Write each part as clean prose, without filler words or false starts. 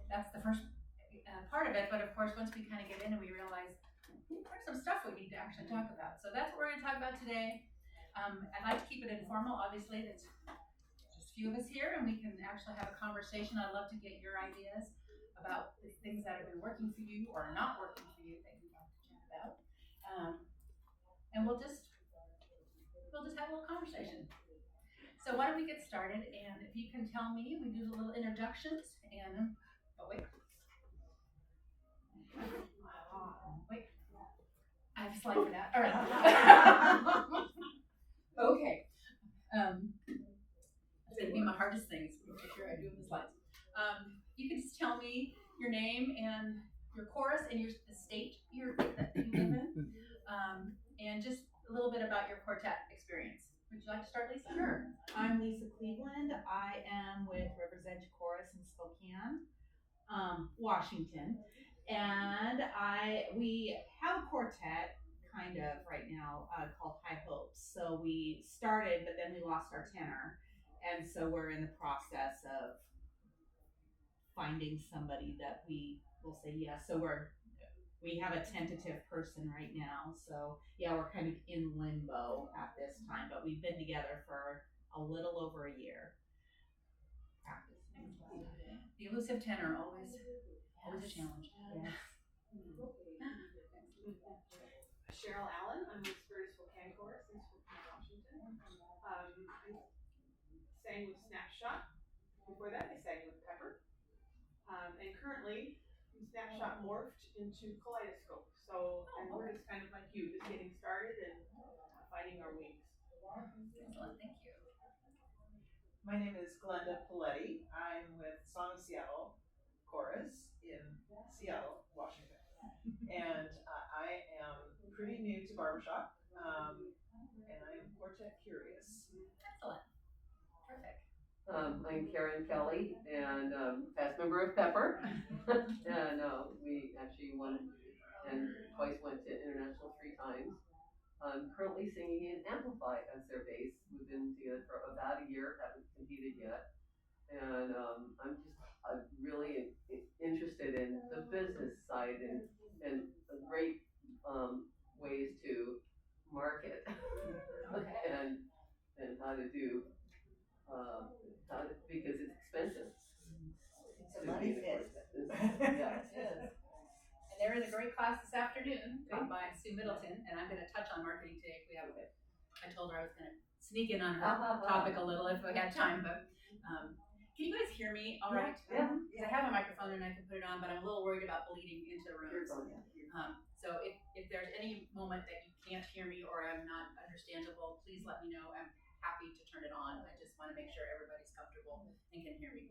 that's the first part of it. But of course, once we kind of get in and we realize there's some stuff we need to actually talk about. So that's what we're going to talk about today. I'd like to keep it informal. Obviously, there's just a few of us here, and we can actually have a conversation. I'd love to get your ideas about the things that have been working for you or not working for you that you'd like to chat about. And we'll just have a little conversation. So why don't we get started? And if you can tell me, we do the little introductions and wait. I have a slide for that. All right. Okay. That's going to be my hardest thing. Is to make sure I do the slides. You can just tell me your name and your chorus and the state that you live in, and just a little bit about your quartet experience. Would you like to start, Lisa? Sure. I'm Lisa Cleveland. I am with River's Edge Chorus in Spokane, Washington, and we have a quartet kind of right now called High Hopes. So we started, but then we lost our tenor, and so we're in the process of finding somebody that we will say yes. So we have a tentative person right now. So yeah, we're kind of in limbo at this time, but we've been together for a little over a year. Practicing. The elusive tenor, always a challenge. Yes. Cheryl Allen. I'm with Spirit Spokane Chorus in Spokane, Washington. I sang with Snapshot. Before that, I sang with Pepper. And currently, Snapshot morphed into Kaleidoscope. So, and we're just kind of like you, just getting started and finding our wings. Excellent, thank you. My name is Glenda Paletti. I'm with Song of Seattle Chorus in Seattle, Washington. And I am pretty new to barbershop, and I am quartet curious. Excellent. Terrific. I'm Karen Kelly, and past member of Pepper. And we actually won and twice went to international 3 times. I'm currently singing in Amplify as their bass. We've been together for about a year, haven't competed yet. And I'm really interested in the business side and great ways to market and how to do because it's expensive. It's a money pit. Yeah. It is. And there is a great class this afternoon taught by Sue Middleton, and I'm going to touch on marketing today if we have a bit. I told her I was going to sneak in on her topic a little if we had time, but can you guys hear me all right? Yeah. Because I have a microphone and I can put it on, but I'm a little worried about bleeding into the rooms. So if there's any moment that you can't hear me or I'm not understandable, please let me know. I'm happy to turn it on. I just want to make sure everybody's comfortable and can hear me.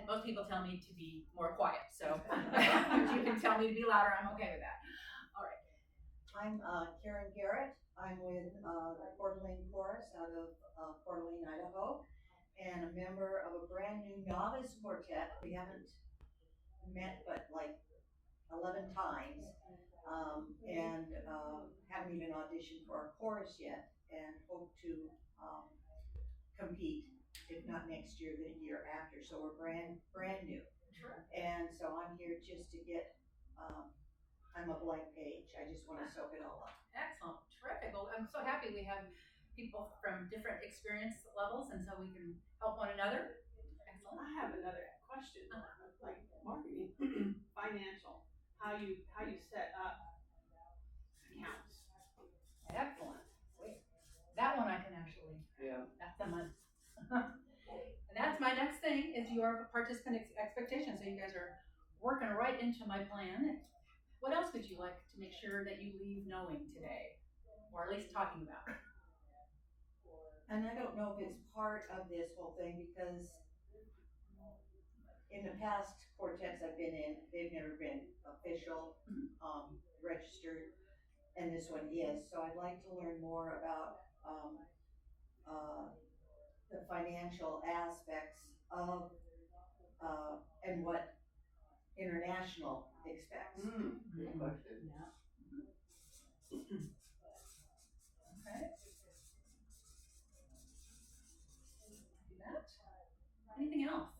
Most people tell me to be more quiet, so if you can tell me to be louder, I'm okay with that. All right. I'm Karen Garrett. I'm with the Quarteting Chorus out of Coeur d'Alene, Idaho, and a member of a brand new novice quartet. We haven't met but like 11 times, and haven't even auditioned for our chorus yet, and hope to compete, if not next year, the year after. So we're brand new. Sure. And so I'm here just to get, I'm a blank page. I just want to soak it all up. Excellent. Terrific. Well, I'm so happy we have people from different experience levels, and so we can help one another. Excellent. I have another question, like marketing, financial, how you set up accounts. Excellent. Wait, that one I can actually. Yeah. That's the month. And that's my next thing is your participant expectations. So you guys are working right into my plan. What else would you like to make sure that you leave knowing today, or at least talking about? And I don't know if it's part of this whole thing because in the past quartets I've been in, they've never been official, registered, and this one is. So I'd like to learn more about the financial aspects of and what international expects. Good question. Yeah. Okay. Do that. Anything else?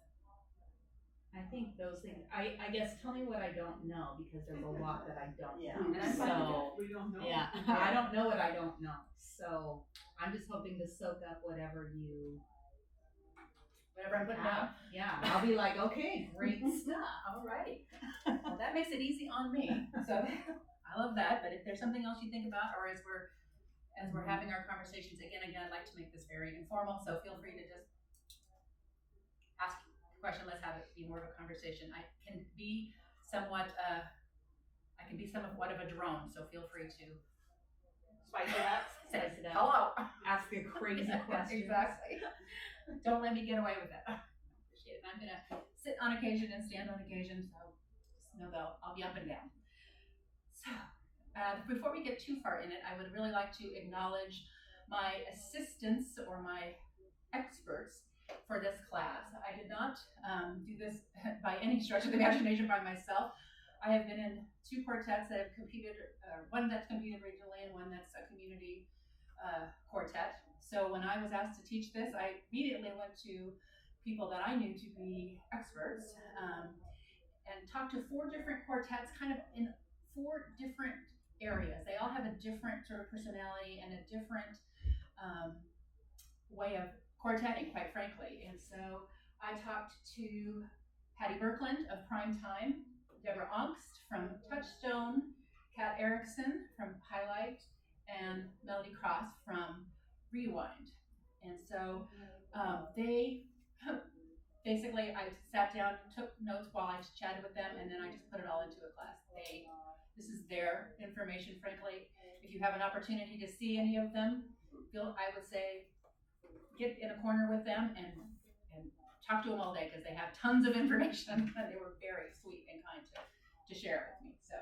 I think those things. I guess tell me what I don't know because there's a lot that I don't Yeah. know. And I'm fine with So We don't know. yeah, I don't know what I don't know. So I'm just hoping to soak up whatever you Whatever I'm putting down. Yeah, I'll be like, okay, great stuff. All right. Well, that makes it easy on me. So I love that. But if there's something else you think about, or as we're having our conversations again, I'd like to make this very informal. So feel free to just ask a question. Let's have it be more of a conversation. I can be somewhat of a drone. So feel free to Spice it up. say Spice it up. hello. Ask the crazy questions. Exactly. Don't let me get away with it. I appreciate it. I'm gonna sit on occasion and stand on occasion, so just know that I'll be up and down. So, before we get too far in it, I would really like to acknowledge my assistants or my experts for this class. I did not do this by any stretch of the imagination by myself. I have been in 2 quartets that have competed, one that's competed regionally and one that's a community quartet. So when I was asked to teach this, I immediately went to people that I knew to be experts and talked to 4 different quartets, kind of in 4 different areas. They all have a different sort of personality and a different way of quartetting, quite frankly. And so I talked to Patty Birkland of Prime Time, Deborah Ongst from Touchstone, Kat Erickson from Highlight, and Melody Cross from Rewind. And so they basically, I sat down, took notes while I chatted with them, and then I just put it all into a class. This is their information, frankly. If you have an opportunity to see any of them, I would say get in a corner with them and talk to them all day because they have tons of information and they were very sweet and kind to share it with me. So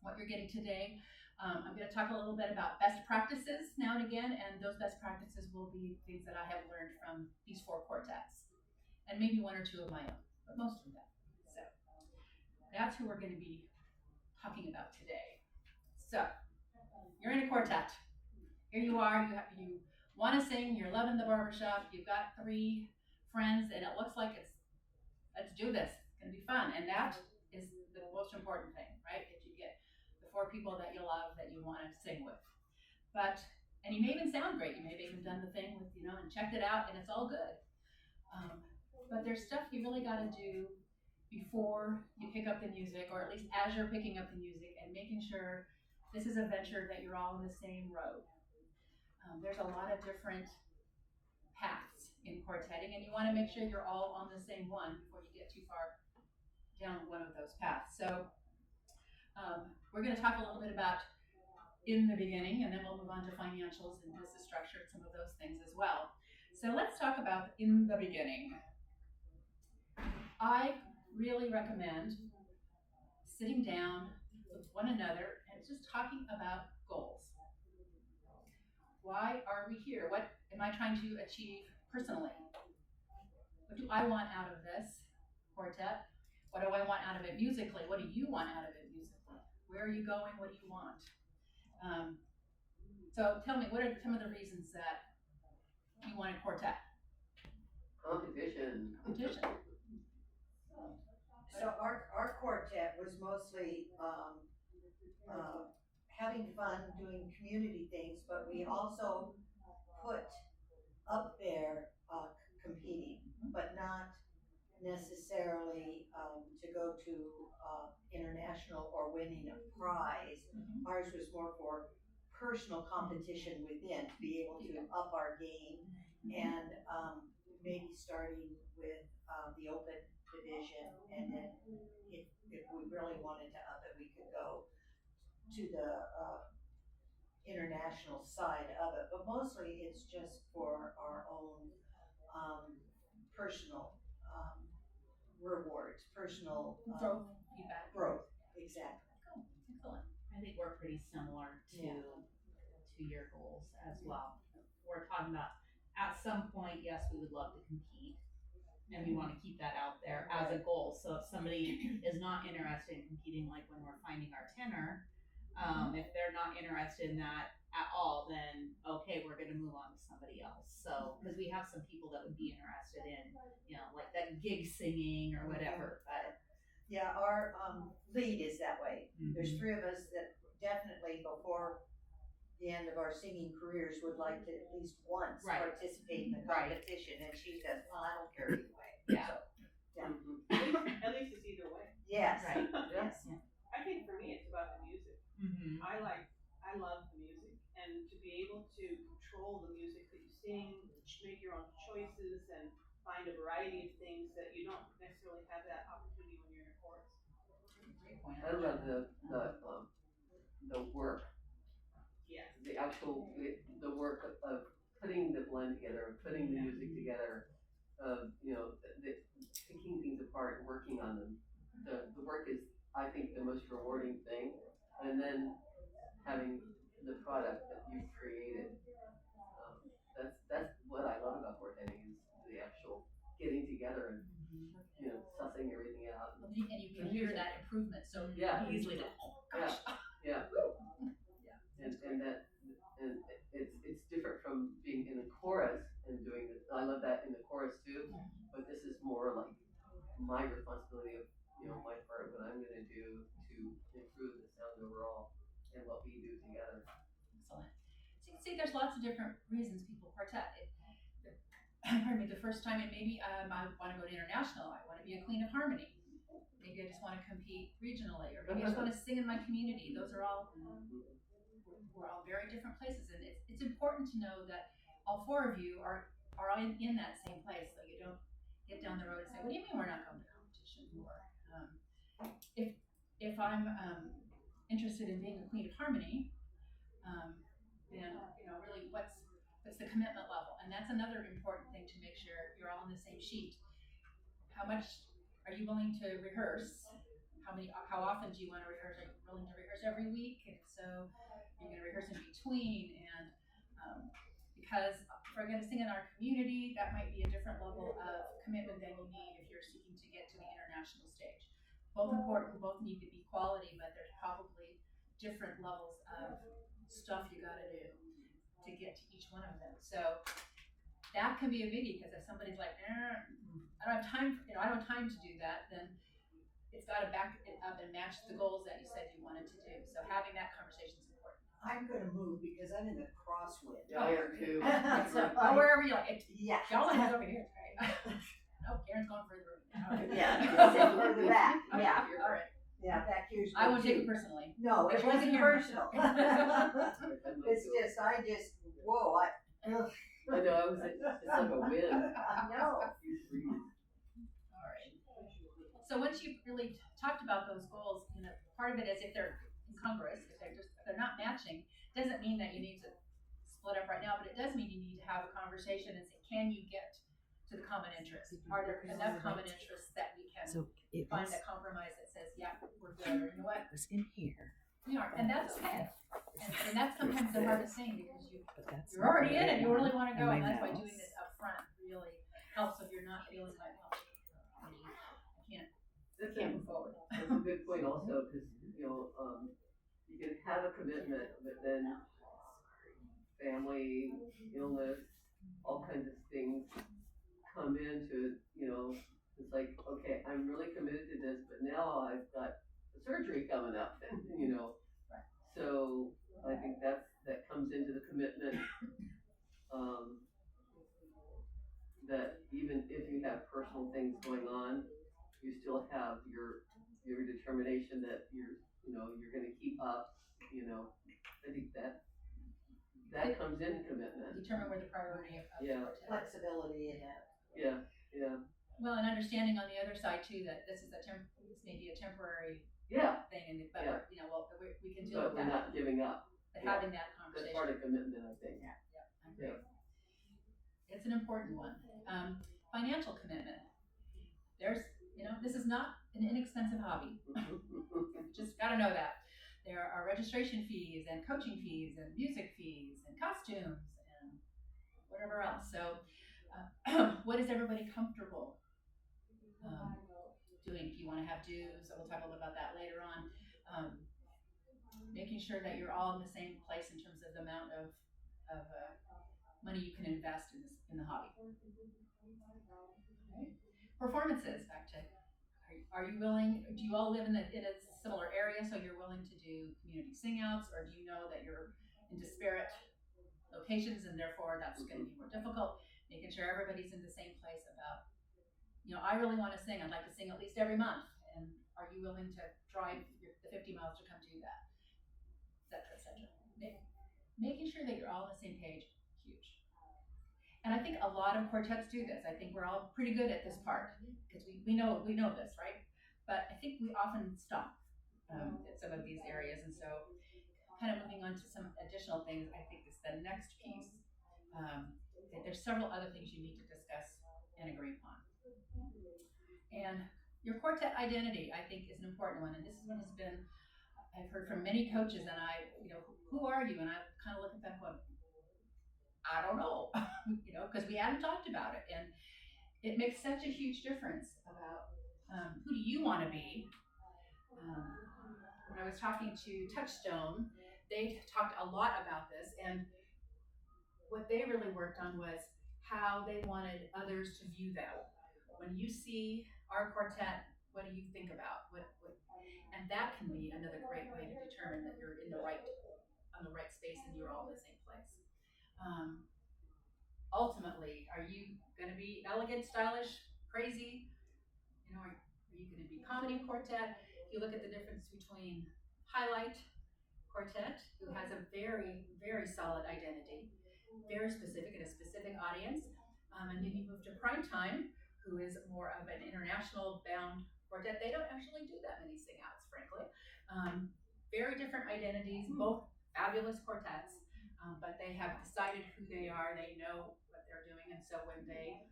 what you're getting today, I'm going to talk a little bit about best practices now and again, and those best practices will be things that I have learned from these 4 quartets, and maybe 1 or 2 of my own, but most of them. So that's who we're going to be talking about today. So you're in a quartet. Here you are. You want to sing. You're loving the barbershop. You've got 3 friends, and it looks like let's do this. It's going to be fun, and that is the most important thing, right? That you get the 4 people that you love that you want to sing with. And you may even sound great. You may have even done the thing with, and checked it out, and it's all good. But there's stuff you really got to do before you pick up the music, or at least as you're picking up the music, and making sure this is a venture that you're all on the same road. There's a lot of different paths in quartetting, and you want to make sure you're all on the same one before you get too far down one of those paths. So we're going to talk a little bit about in the beginning, and then we'll move on to financials and business structure and some of those things as well. So let's talk about in the beginning. I really recommend sitting down with one another and just talking about goals. Why are we here? What am I trying to achieve personally? What do I want out of this quartet? What do I want out of it musically? What do you want out of it musically? Where are you going? What do you want? So tell me, what are some of the reasons that you want a quartet? Competition. So our quartet was mostly having fun doing community things, but we also put up there competing, but not necessarily to go to international or winning a prize. Ours was more for personal competition within, to be able to up our game, and maybe starting with the open division, and then if we really wanted to up it, we could go to the international side of it. But mostly it's just for our own personal rewards, personal Growth, feedback. growth. Exactly. Cool. Excellent. I think we're pretty similar to your goals as well. We're talking about at some point, yes, we would love to compete, and we want to keep that out there as a goal. So if somebody is not interested in competing, like when we're finding our tenor, if they're not interested in that, at all, then okay, we're gonna move on to somebody else. So because we have some people that would be interested in, like that gig singing or whatever. But Yeah, our lead is that way. There's 3 of us that definitely before the end of our singing careers would like to at least once Right. participate in the Right. competition, and she says, "Well, I don't care either way." Yeah. So, yeah. At least it's either way. Yes. Right. Yes. I think for me, it's about the music. Mm-hmm. I love the music, and to be able to control the music that you sing, make your own choices, and find a variety of things that you don't necessarily have that opportunity when you're in a chorus. Great point. I love the work, Yeah. the actual the work of putting the blend together, of putting the music together, of picking things apart and working on them. The work is, I think, the most rewarding thing, and then having the product that you've created. That's what I love about quarteting is the actual getting together and sussing everything out. And you can hear that improvement so Yeah. easily. Like, oh gosh. Yeah. Yeah. And it's different from being in a chorus and doing this. I love that in the chorus too, but this is more like my responsibility of my part of what I'm going to do to improve the sound overall and what we do together. Excellent. So you can see there's lots of different reasons people quartet. Pardon me, the first time, and maybe I want to go to international. I want to be a queen of harmony. Maybe I just want to compete regionally, or maybe I just want to sing in my community. Those are all, we're all very different places, and it's important to know that all 4 of you are in that same place, so you don't get down the road and say, "What do you mean we're not going to competition?" Or if I'm interested in being a queen of harmony, then really what's the commitment level, and that's another important thing to make sure you're all on the same sheet. How much are you willing to rehearse? How often do you want to rehearse? Are you willing to rehearse every week? And if so, you're going to rehearse in between. And because if we're going to sing in our community, that might be a different level of commitment than you need if you're seeking to get to the international stage. Both important, both need to be quality, but there's probably different levels of stuff you got to do to get to each one of them. So that can be a biggie, because if somebody's like, I don't have time, I don't have time to do that, then it's got to back it up and match the goals that you said you wanted to do. So having that conversation is important. I'm going to move because I'm in the crosswind. Yeah, I am too. So wherever you like. Yeah. Y'all is over here, right? No, Karen's going further. Yeah. Sit further back. Yeah. All right. Yeah. Back here's. I won't take it personally. No, it She wasn't wasn't here. personal. It's just, whoa, ugh. I know, it's like a wind. No. All right. So once you've really talked about those goals, part of it is if they're incongruous, if they're not matching, doesn't mean that you need to split up right now, but it does mean you need to have a conversation and say, can you get to the common interests? Are there enough common interests that we can find a compromise that says, yeah, we're good, or you know what? It was in here. We are, and that's okay. And that's sometimes the hardest thing, because you're You're already in it, you really want to go, and that's why mouse. doing this up front really helps if you're not feeling like, well, I can't move forward. That's a good point also, because you can have a commitment, but then family, illness, all kinds of things come into it's like, okay, I'm really committed to this, but now I've got the surgery coming up, and so I think that comes into the commitment. That even if you have personal things going on, you still have your determination that you're going to keep up. I think that comes in commitment. Determine where the priority of Flexibility in it. Yeah. Well, and understanding on the other side too that this is this may be a temporary Yeah. thing, but we can deal But with we're that. not giving up. But having that That's conversation. part of commitment, I think. I agree. It's an important one. Financial commitment. There's, this is not an inexpensive hobby. Just gotta know that. There are registration fees and coaching fees and music fees and costumes and whatever else. So, what is everybody comfortable doing? If you want to have dues, we'll talk a little about that later on. making sure that you're all in the same place in terms of the amount of money you can invest in the hobby. Right. Performances, back to, are you willing, do you all live in a similar area, so you're willing to do community sing-outs, or do you know that you're in disparate locations and therefore that's going to be more difficult? Making sure everybody's in the same place about, I really want to sing, I'd like to sing at least every month, and are you willing to drive the 50 miles to come do that, et cetera. Making sure that you're all on the same page, huge. And I think a lot of quartets do this. I think we're all pretty good at this part because we know this, right? But I think we often stop at some of these areas, and so kind of moving on to some additional things, I think is the next piece. There's several other things you need to discuss and agree upon. And your quartet identity, I think, is an important one, and this is one has been, I've heard from many coaches, and who are you? And I kind of look at them going, I don't know, because we hadn't talked about it, and it makes such a huge difference about who do you want to be. When I was talking to Touchstone, they talked a lot about this, and what they really worked on was how they wanted others to view them. When you see our quartet, what do you think about? And that can be another great way to determine that you're on the right space and you're all in the same place. Ultimately, are you going to be elegant, stylish, crazy? Are you going to be comedy quartet? If you look at the difference between highlight quartet, who has a very, very solid identity, very specific and a specific audience, and then you move to prime time, who is more of an international bound quartet. They don't actually do that many sing-outs, frankly. Very different identities, both fabulous quartets. But they have decided who they are, they know what they're doing, and so when they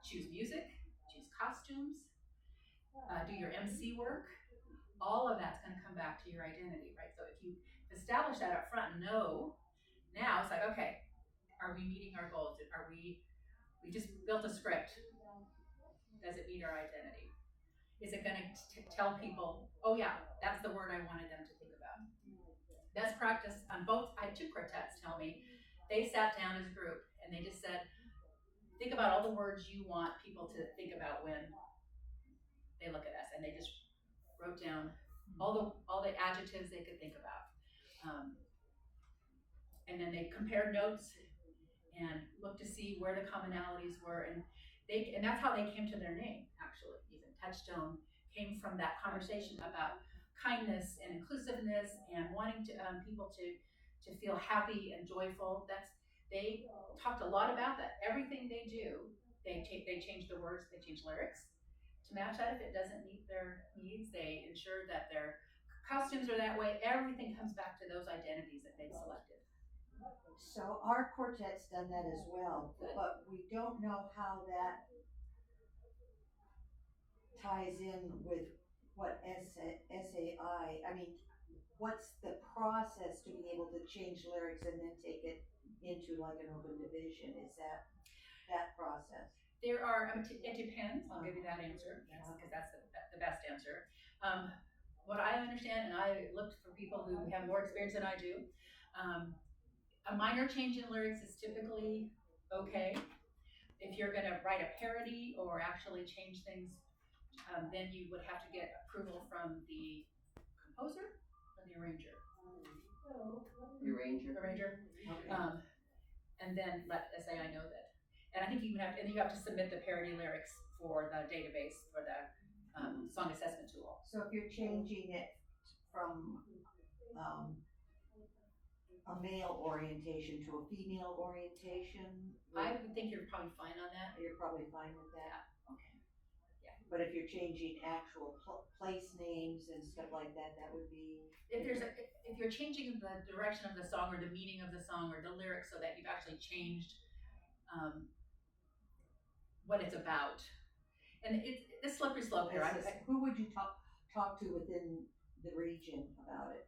choose music, choose costumes, do your MC work, all of that's going to come back to your identity, right? So if you establish that up front and know, now it's like, okay, are we meeting our goals? We just built a script. Does it meet our identity? Is it going to tell people, oh yeah, that's the word I wanted them to think about? Best practice on both, I had two quartets tell me, they sat down as a group and they just said, think about all the words you want people to think about when they look at us, and they just wrote down all the adjectives they could think about. And then they compared notes and looked to see where the commonalities were, and that's how they came to their name, actually. Even Touchstone came from that conversation about kindness and inclusiveness and wanting to people to feel happy and joyful. They talked a lot about that. Everything they do, they change the words, they change lyrics to match that. If it doesn't meet their needs, they ensure that their costumes are that way. Everything comes back to those identities that they've selected. So our quartet's done that as well, but we don't know how that ties in with what SAI, I mean, what's the process to be able to change lyrics and then take it into like an open division? Is that process? There are, it depends, I'll give you that answer, because that's the best answer. What I understand, and I looked for people who have more experience than I do, a minor change in lyrics is typically okay. If you're going to write a parody or actually change things, then you would have to get approval from the composer or the arranger. The arranger. Okay. And then let SAI know that. And I think you have to submit the parody lyrics for the database for the song assessment tool. So if you're changing it from a male orientation to a female orientation, I would think you're probably fine on that. You're probably fine with that. Yeah. Okay. Yeah. But if you're changing actual place names and stuff like that, that would be. If you're changing the direction of the song or the meaning of the song or the lyrics so that you've actually changed what it's about, and it's a slippery slope here. Who would you talk to within the region about it?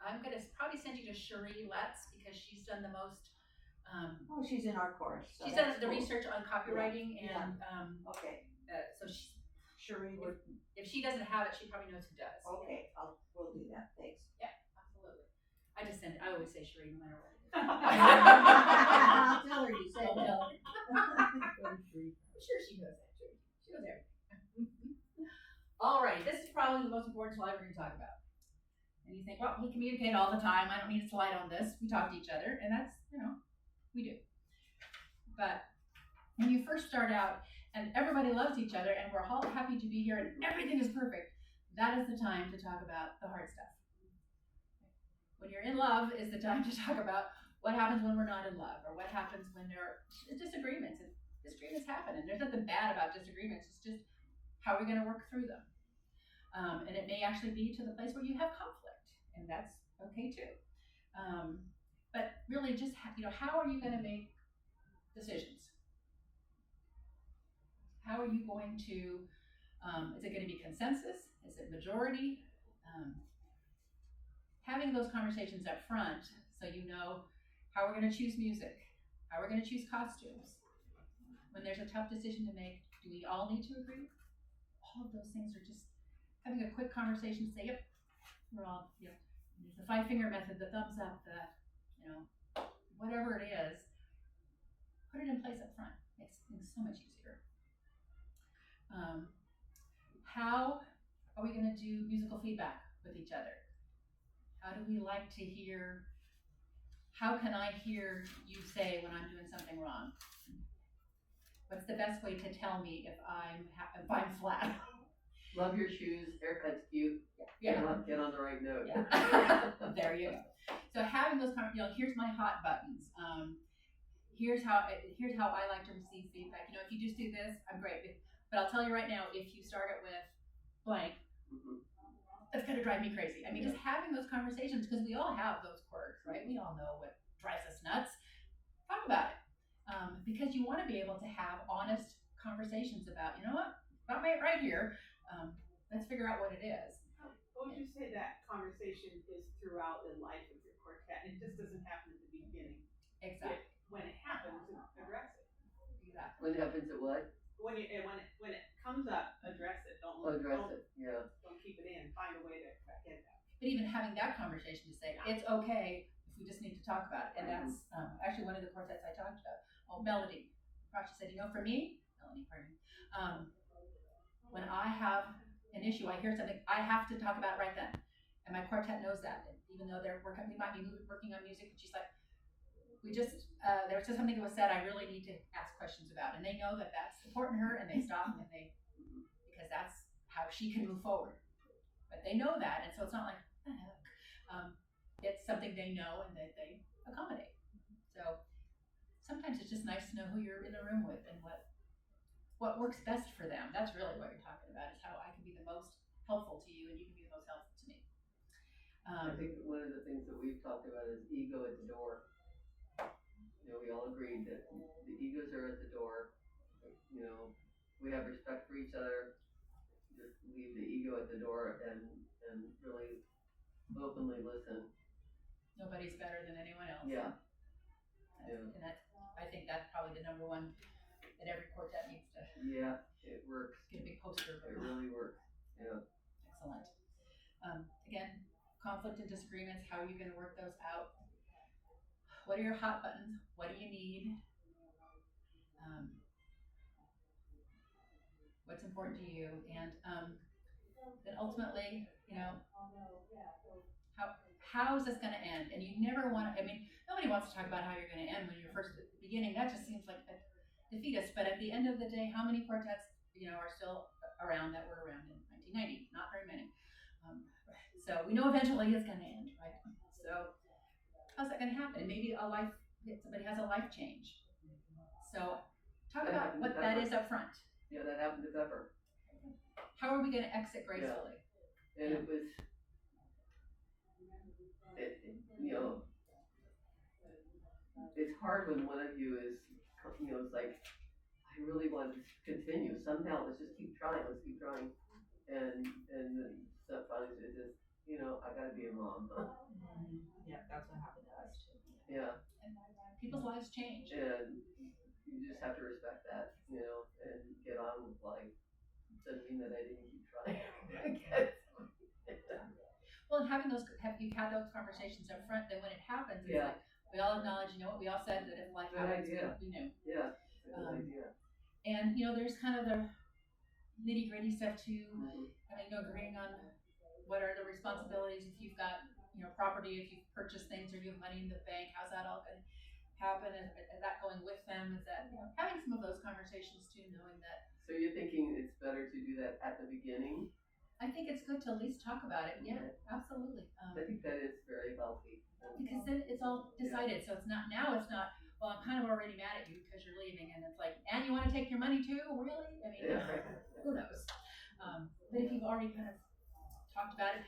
I'm going to probably send you to Cherie Letts because she's done the most. She's in our course. So she's done the research on copywriting and okay. So Cherie would. If she doesn't have it, she probably knows who does. Okay, I'll we'll do that, thanks. Absolutely. I always say Sheree no matter what. I'll tell her you said that. I'm sure she knows that too. She knows everything. All right, this is probably the most important slide we're going to talk about. And you think, well, we communicate all the time. I don't need a slide on this. We talk to each other, and that's, we do. But when you first start out and everybody loves each other and we're all happy to be here and everything is perfect, that is the time to talk about the hard stuff. When you're in love is the time to talk about what happens when we're not in love, or what happens when there are disagreements. And disagreements happen, and there's nothing bad about disagreements. It's just how are we going to work through them. And it may actually be to the place where you have conflict, and that's okay too. But really, just how are you going to make decisions? How are you going to? Is it going to be consensus? Is it majority? Having those conversations up front, so you know how we're going to choose music, how we're going to choose costumes. When there's a tough decision to make, do we all need to agree? All of those things are just having a quick conversation to say, yep, we're all, there's the 5-finger method, the thumbs up, the, whatever it is, put it in place up front. Makes things so much easier. How are we going to do musical feedback with each other? How do we like to hear? How can I hear you say when I'm doing something wrong? What's the best way to tell me if I'm flat? Love your shoes, haircut's cute. Yeah. Get on the right note. Yeah. There you go. So having those here's my hot buttons. Here's how I like to receive feedback. If you just do this, I'm great. But I'll tell you right now, if you start it with blank, that's gonna drive me crazy. I mean, just having those conversations, because we all have those quirks, right? We all know what drives us nuts. Talk about it, because you want to be able to have honest conversations about, not right here. Let's figure out what it is. What would you say that conversation is throughout the life of your quartet? It just doesn't happen at the beginning. Exactly. When it happens, address it. Exactly. When it happens at what? When it comes up, address it. Don't keep it in. Find a way to get that. But even having that conversation to say, it's okay if we just need to talk about it. And that's actually one of the quartets I talked about. Melody. She said, for me, Melanie, pardon me, when I have an issue, I hear something, I have to talk about it right then. And my quartet knows that. And even though we might be working on music, and she's like, there was just something that was said I really need to ask questions about. And they know that that's important to her, and they stop and because that's how she can move forward. But they know that, and so it's not like, it's something they know and that they accommodate. So sometimes it's just nice to know who you're in the room with and what works best for them. That's really what you're talking about, is how I can be the most helpful to you and you can be the most helpful to me. I think that one of the things that we've talked about is ego at the door. We all agreed that the egos are at the door. We have respect for each other. Just leave the ego at the door and really openly listen. Nobody's better than anyone else. Yeah. And I think that's probably the number one that every quartet needs to. Yeah, it works. Get a big poster. It really works. Yeah. Excellent. Again, conflict and disagreements. How are you going to work those out? What are your hot buttons? What do you need? What's important to you? And then ultimately, how is this going to end? And you never want to, nobody wants to talk about how you're going to end when you're first at the beginning. That just seems like a defeatist. But at the end of the day, how many quartets, are still around that were around in 1990? Not very many. So we know eventually it's going to end, right? So how's that going to happen? Maybe somebody has a life change. So talk about what that is up front. Yeah, that happened to Pepper. How are we going to exit gracefully? Yeah. And it was, it's hard when one of you is, it's like, I really want to continue. Somehow, let's just keep trying. And so finally it just, I gotta be a mom. Yeah, that's what happened to us too. Yeah. And people's lives change. And you just have to respect that, and get on with life. Doesn't mean that I didn't keep trying. Well, and having those, you've had those conversations up front, then when it happens, it's Yeah. like, we all acknowledge, you know what, we all said that if life Good happens, idea. we knew. Yeah, good idea. And, you know, there's kind of the nitty gritty stuff too. Mhm. I mean, you know, agreeing on what are the responsibilities if you've got, you know, property, if you've purchased things or you have money in the bank, how's that all going to happen? Is that going with them? Is that, you know, having some of those conversations too, knowing that. So you're thinking it's better to do that at the beginning? I think it's good to at least talk about it. Yeah, absolutely. I think that is very healthy. Because then it's all decided. So it's not, now it's not, well, I'm kind of already mad at you because you're leaving. And it's like, and you want to take your money too? Really? I mean, who knows? But if you've already kind of talked about it,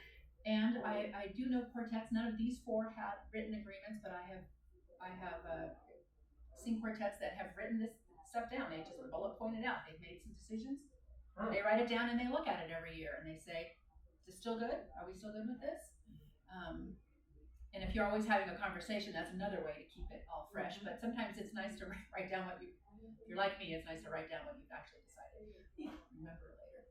and I do know quartets, none of these four had written agreements, but I have seen quartets that have written this stuff down. They just bullet pointed out. They've made some decisions. They write it down and they look at it every year and they say, is this still good? Are we still good with this? And if you're always having a conversation, that's another way to keep it all fresh. But sometimes it's nice to write down what if you're like me, it's nice to write down what you've actually decided. Remember later.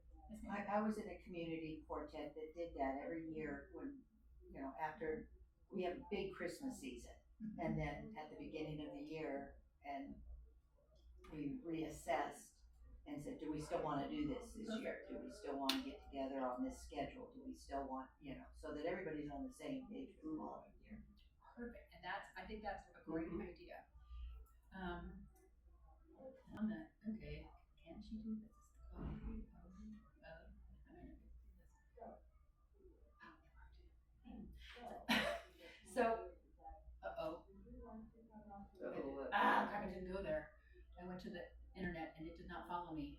I was in a community quartet that did that every year when, you know, after we have a big Christmas season. And then at the beginning of the year, and we reassessed and said, do we still want to do this year? Do we still want to get together on this schedule? Do we still want, you know, so that everybody's on the same page for the following year. Perfect, and I think that's a great idea. On that, okay, can she do this? So, I didn't go there. I went to the internet and it did not follow me.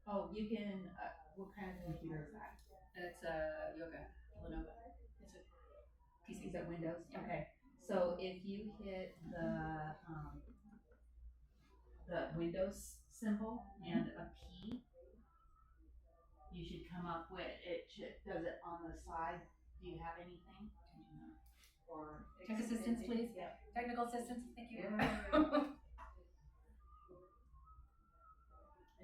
Oh, you can. What kind of computer is that? It's a Yoga Lenovo. It's a PC. Is it Windows? Yeah. Okay. So if you hit the Windows symbol and a P, you should come up with it. Does it on the side? Do you have anything? Or Tech assistance, please. Yeah. Technical assistance. Thank you. And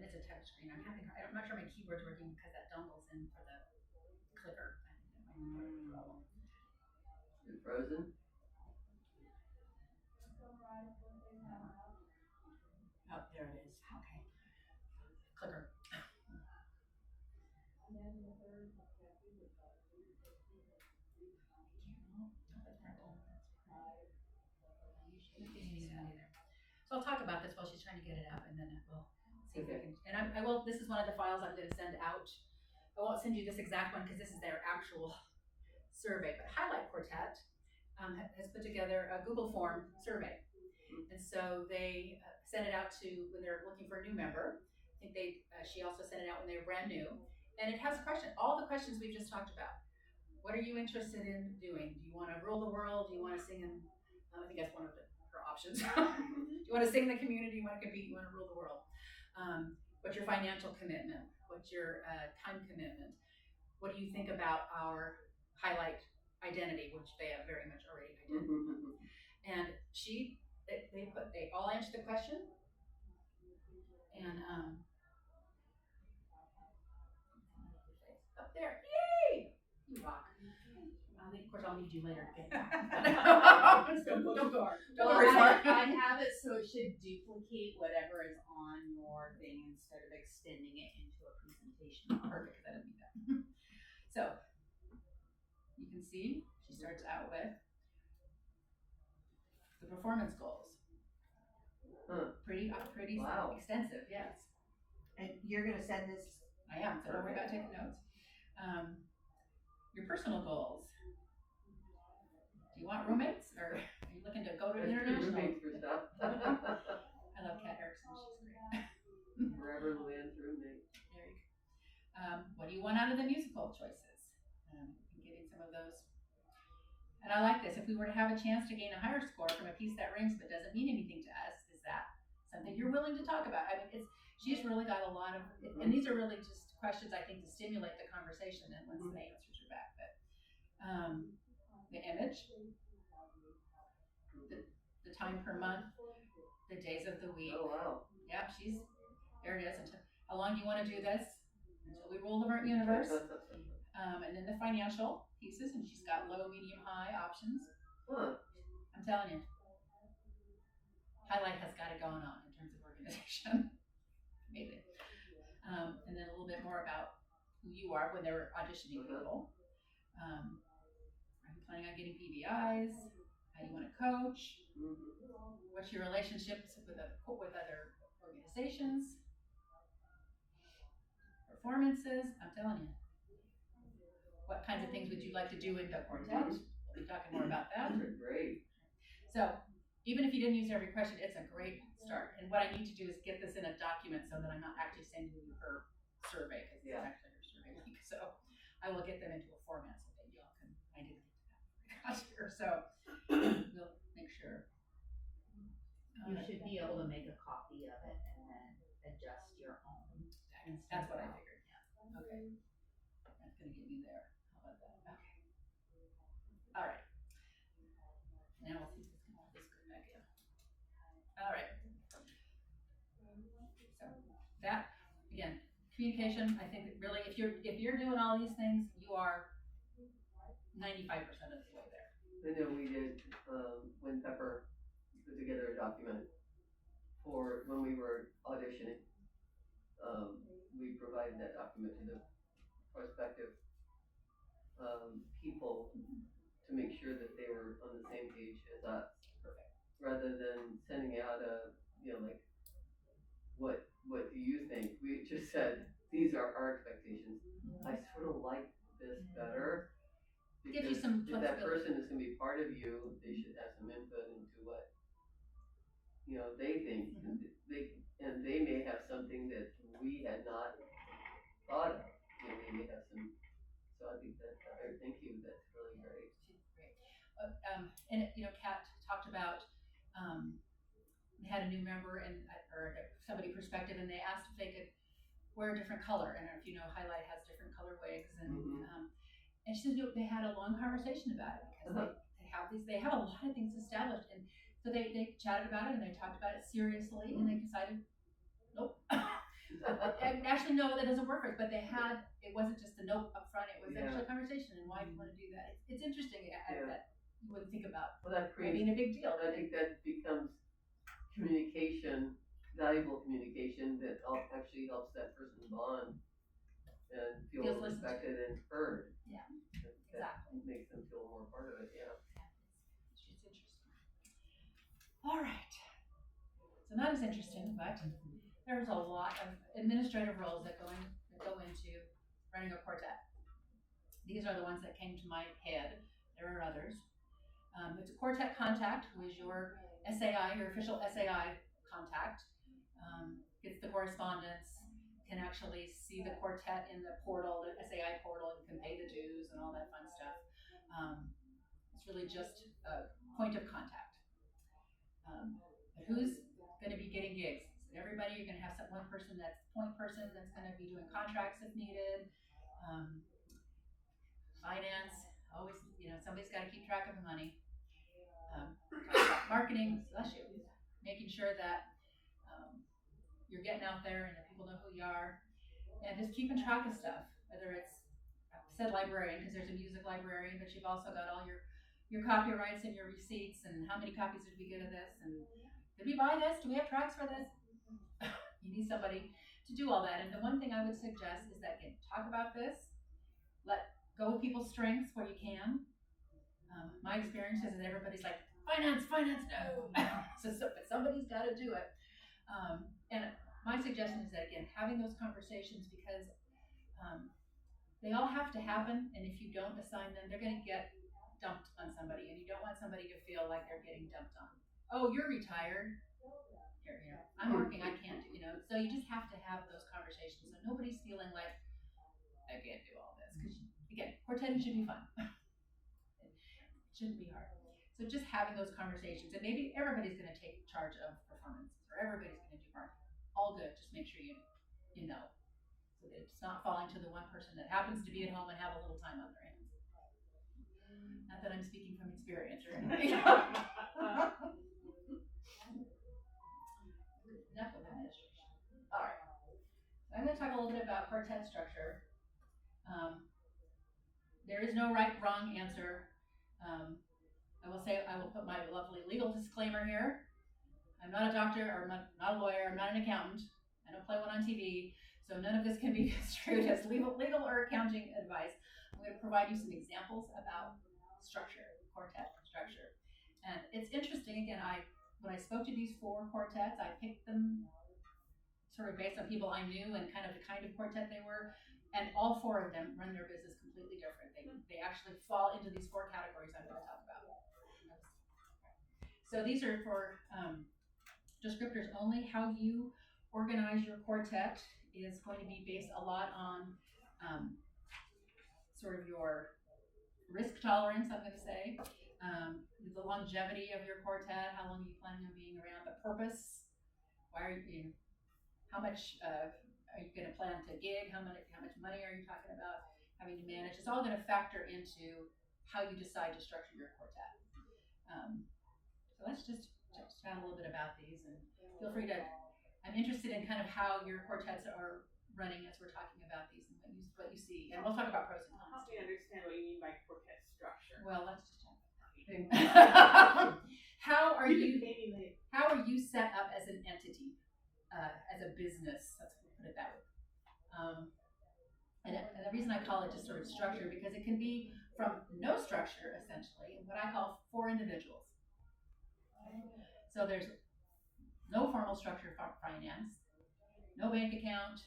it's a touch screen. I'm not sure my keyboard's working because that dongle's in for the clicker. I think that might be a problem. You're frozen? Oh, there it is. Okay. Clicker. So I'll talk about this while she's trying to get it up, and then we'll see if we can. And I will. This is one of the files I'm going to send out. I won't send you this exact one because this is their actual survey. But Highlight Quartet has put together a Google form survey, and so they send it out to when they're looking for a new member. I think she also sent it out when they were brand new, and it has questions. All the questions we've just talked about. What are you interested in doing? Do you want to rule the world? Do you want to sing in? I think that's one of her options. Do you want to sing in the community? You want to compete? You want to rule the world? What's your financial commitment? What's your time commitment? What do you think about our highlight identity, which they have very much already identified? And they all answered the question. And up there, yay! You rock. Of course, I'll need you later to get back. Don't go. I have it so it should duplicate whatever is on your thing instead of extending it into a presentation. Perfect, I didn't need that. So, you can see she starts out with the performance goals. Pretty Wow. extensive, yes. And you're going to send this? I am, so don't worry about taking notes. Your personal goals. Do you want roommates, or are you looking to go to international? Roommates for stuff. I love Kat Erickson, she's great. Forever Land's roommate. There you go. What do you want out of the musical choices? Getting some of those. And I like this. If we were to have a chance to gain a higher score from a piece that rings but doesn't mean anything to us, is that something you're willing to talk about? I mean, she's really got a lot of, and these are really just questions I think to stimulate the conversation. And once the answers are back, but the image, the time per month, the days of the week. Oh wow. Yeah, there it is. How long do you want to do this? Until we rule the universe. And then the financial pieces, and she's got low, medium, high options. Huh. I'm telling you, Highlight has got it going on in terms of organization. Amazing. And then a little bit more about who you are when they're auditioning people. Are you planning on getting PBIs? How do you want to coach? What's your relationships with other organizations? Performances, I'm telling you. What kinds of things would you like to do in the quartet? We'll be talking more about that. Great. So even if you didn't use every question, it's a great start. And what I need to do is get this in a document so that I'm not actually sending you her survey, because it's actually her survey link. So I will get them into a format so that y'all can, I didn't get to that here. So we'll make sure. You should be able to make a copy of it and then adjust your own. That's what I figured. Yeah. Okay. That's gonna get me there. How about that? Okay. All right. Now we'll see if this can put this good back in. All right. So that again, communication. I think that really, if you're doing all these things, you are 95% of the way there. I know we did when Pepper put together a document for when we were auditioning. We provided that document to the prospective people to make sure that they were on the same page as us. Perfect. Rather than sending out a, like, what do you think? We just said, these are our expectations. I sort of like this better. Gives you some if that flexibility. person is going to be part of you, they should have some input into what, they think. They may have something that we had not thought of. They may have some, so I think thank you, that's really great. Great. And Kat talked about, they had a new member or somebody perspective, and they asked if they could wear a different color. And if Highlight has different color wigs, and and she said they had a long conversation about it because they have a lot of things established, and so they chatted about it and they talked about it seriously, and they decided, nope. Actually, no, that doesn't work for us. But it wasn't just a note up front; it was actually a conversation. And why do you want to do that? It's interesting that you wouldn't think about being a big deal. I think that becomes communication, valuable communication that actually helps that person bond and feel respected and heard. Yeah, exactly. Makes them feel more part of it. Yeah. It's interesting. All right. So not as interesting, but there's a lot of administrative roles that go into running a quartet. These are the ones that came to my head. There are others. It's a quartet contact, who is your SAI, your official SAI contact. Gets the correspondence, can actually see the quartet in the portal, the SAI portal. You can pay the dues and all that fun stuff. It's really just a point of contact. But who's going to be getting gigs? So everybody, you're going to have one person that's point person that's going to be doing contracts if needed. Finance, always, somebody's got to keep track of the money. Marketing, making sure that you're getting out there and that people know who you are, and just keeping track of stuff. Whether it's, I said librarian because there's a music librarian, but you've also got all your copyrights and your receipts and how many copies did we get of this, and did we buy this? Do we have tracks for this? You need somebody to do all that. And the one thing I would suggest is that, again, talk about this. Let go with people's strengths where you can. My experience is that everybody's like, finance, no. But somebody's got to do it. And my suggestion is that, again, having those conversations, because they all have to happen. And if you don't assign them, they're going to get dumped on somebody. And you don't want somebody to feel like they're getting dumped on. Oh, you're retired. Here, I'm working, I can't do, So you just have to have those conversations. So nobody's feeling like, I can't do all this. Because, again, quartetting should be fun. It shouldn't be hard. So just having those conversations, and maybe everybody's going to take charge of performances, or everybody's going to do marketing. All good. Just make sure you know, so that it's not falling to the one person that happens to be at home and have a little time on their hands. Not that I'm speaking from experience or anything. Enough of administration. All right. So I'm going to talk a little bit about quartet structure. there is no right, wrong answer. I will say, I will put my lovely legal disclaimer here. I'm not a doctor, or not a lawyer, I'm not an accountant. I don't play one on TV, so none of this can be construed as legal or accounting advice. I'm going to provide you some examples about structure, quartet structure. And it's interesting, again, when I spoke to these 4 quartets, I picked them sort of based on people I knew and kind of quartet they were. And all 4 of them run their business completely different. They actually fall into these 4 categories I'm going to talk about. So these are for descriptors only. How you organize your quartet is going to be based a lot on sort of your risk tolerance, I'm going to say, the longevity of your quartet, how long are you planning on being around, the purpose, why are you, how much are you going to plan to gig, how much money are you talking about having to manage. It's all going to factor into how you decide to structure your quartet. So let's just chat a little bit about these, and feel free to, I'm interested in kind of how your quartets are running as we're talking about these and what you see, and we'll talk about pros and Help cons. me understand what you mean by quartet structure. Well, let's just talk about that. How are you set up as an entity, as a business? Let's put it that way. And the reason I call it just sort of structure, because it can be from no structure, essentially, and what I call for individuals. So there's no formal structure for finance, no bank account.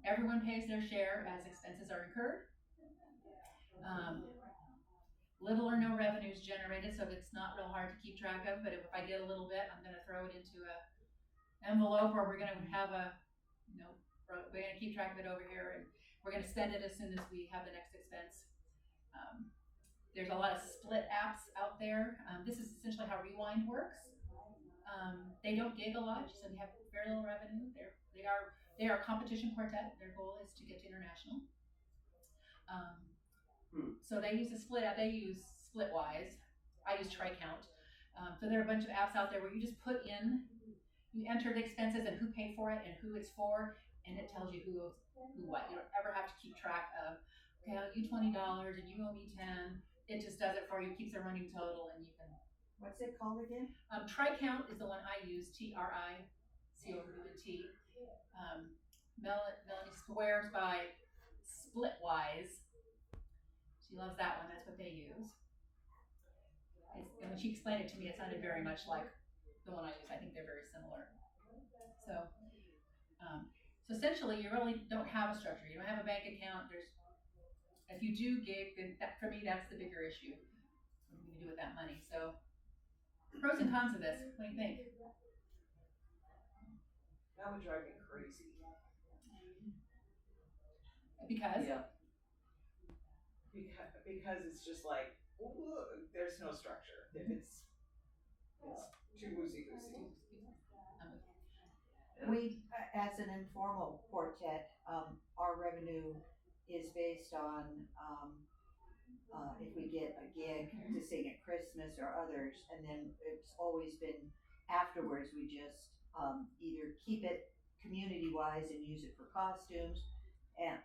Everyone pays their share as expenses are incurred. Little or no revenues generated, so it's not real hard to keep track of. But if I get a little bit, I'm going to throw it into a envelope, or we're going to have we're going to keep track of it over here, and we're going to spend it as soon as we have the next expense. There's a lot of split apps out there. This is essentially how Rewind works. They don't gig a lot, so they have very little revenue. They are a competition quartet. Their goal is to get to international. So they use a split app. They use Splitwise. I use TriCount. So there are a bunch of apps out there where you just put in, you enter the expenses and who paid for it and who it's for, and it tells you who what. You don't ever have to keep track of, okay, I owe you $20 and you owe me $10. It just does it for you, keeps a running total, and you can. What's it called again? TriCount is the one I use, TriCount. Melanie swears by Splitwise. She loves that one. That's what they use. And when she explained it to me, it sounded very much like the one I use. I think they're very similar. So essentially, you really don't have a structure. You don't have a bank account. If you do gig, then for me, that's the bigger issue. What are you going to do with that money? So, pros and cons of this. What do you think? That would drive me crazy. Because? Yeah. Because it's just like, there's no structure. It's too loosey-goosey. We, as an informal quartet, our revenue is based on if we get a gig to sing at Christmas or others, and then it's always been afterwards we just either keep it community-wise and use it for costumes,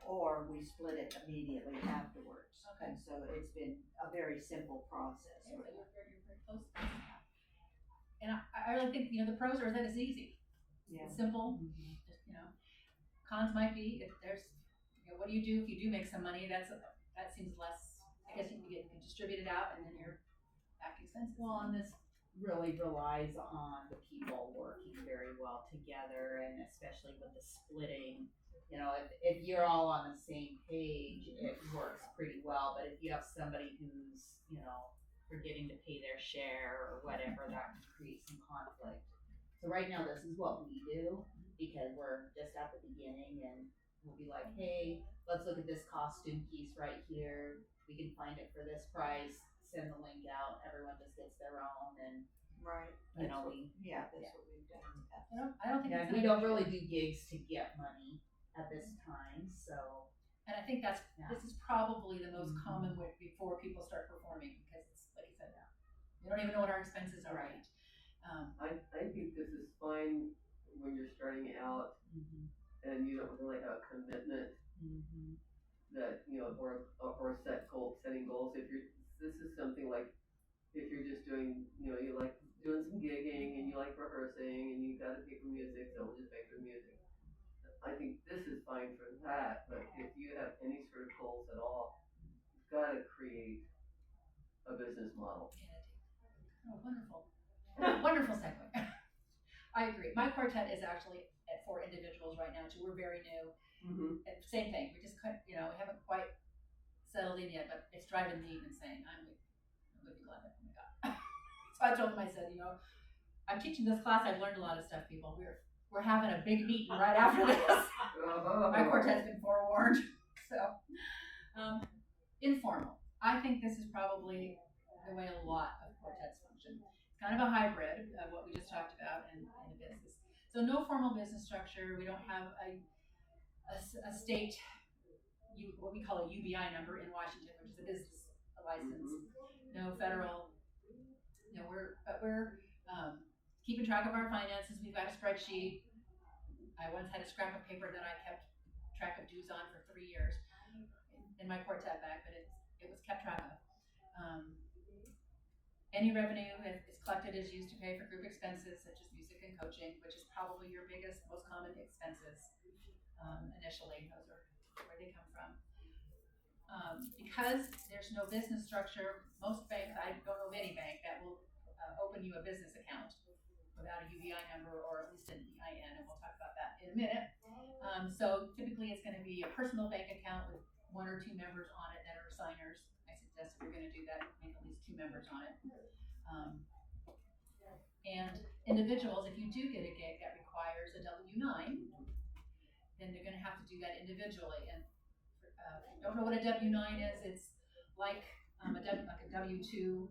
or we split it immediately afterwards. Okay. And so it's been a very simple process. Yeah, so you're very close. And I really think, the pros are that it's easy. Yeah. It's simple. Mm-hmm. Just, cons might be if there's, what do you do if you do make some money? That seems less. I guess you can distribute it out, and then you're back expenses. Well, and this really relies on the people working very well together, and especially with the splitting. If you're all on the same page, it works pretty well. But if you have somebody who's, forgetting to pay their share or whatever, that can create some conflict. So right now, this is what we do because we're just at the beginning, and we'll be like, hey, let's look at this costume piece right here. We can find it for this price. Send the link out. Everyone just gets their own, and Right. that's what what we've done. I don't think yeah, it's we don't really do gigs to get money at this time, so. And I think this is probably the most common way before people start performing, because it's like you said, we don't even know what our expenses are. Right. I think this is fine when you're starting out and you don't really have a commitment. that, or setting goals. This is something like, if you're just doing, you like doing some gigging and you like rehearsing and you gotta pay for music, so we'll just pay for music. I think this is fine for that, but if you have any sort of goals at all, you've gotta create a business model. Oh, wonderful. Wonderful segue. I agree. My quartet is actually for individuals right now too. We're very new. Mm-hmm. Same thing. We just couldn't, we haven't quite settled in yet, but it's driving me even insane. I'm with you, Glenda. Oh my God. So I told them, I said, I'm teaching this class. I've learned a lot of stuff, people. We're having a big meeting right after this. My quartet's been forewarned. So, informal. I think this is probably the way a lot of quartets function. It's kind of a hybrid of what we just talked about in a business. So no formal business structure. We don't have a state, what we call a UBI number in Washington, which is a business license. Mm-hmm. No federal. We're keeping track of our finances. We've got a spreadsheet. I once had a scrap of paper that I kept track of dues on for 3 years in my quartet bag, but it was kept track of. Any revenue that is collected is used to pay for group expenses such as music and coaching, which is probably your biggest, most common expenses initially. Those are where they come from. Because there's no business structure, most banks, I don't know of any bank that will open you a business account without a UBI number or at least an EIN, and we'll talk about that in a minute. So typically it's going to be a personal bank account with 1 or 2 members on it that are signers. I suggest if you're going to do that, make at least 2 members on it. And individuals, if you do get a gig that requires a W-9, then they're going to have to do that individually. And if you don't know what a W-9 is, it's like a W-2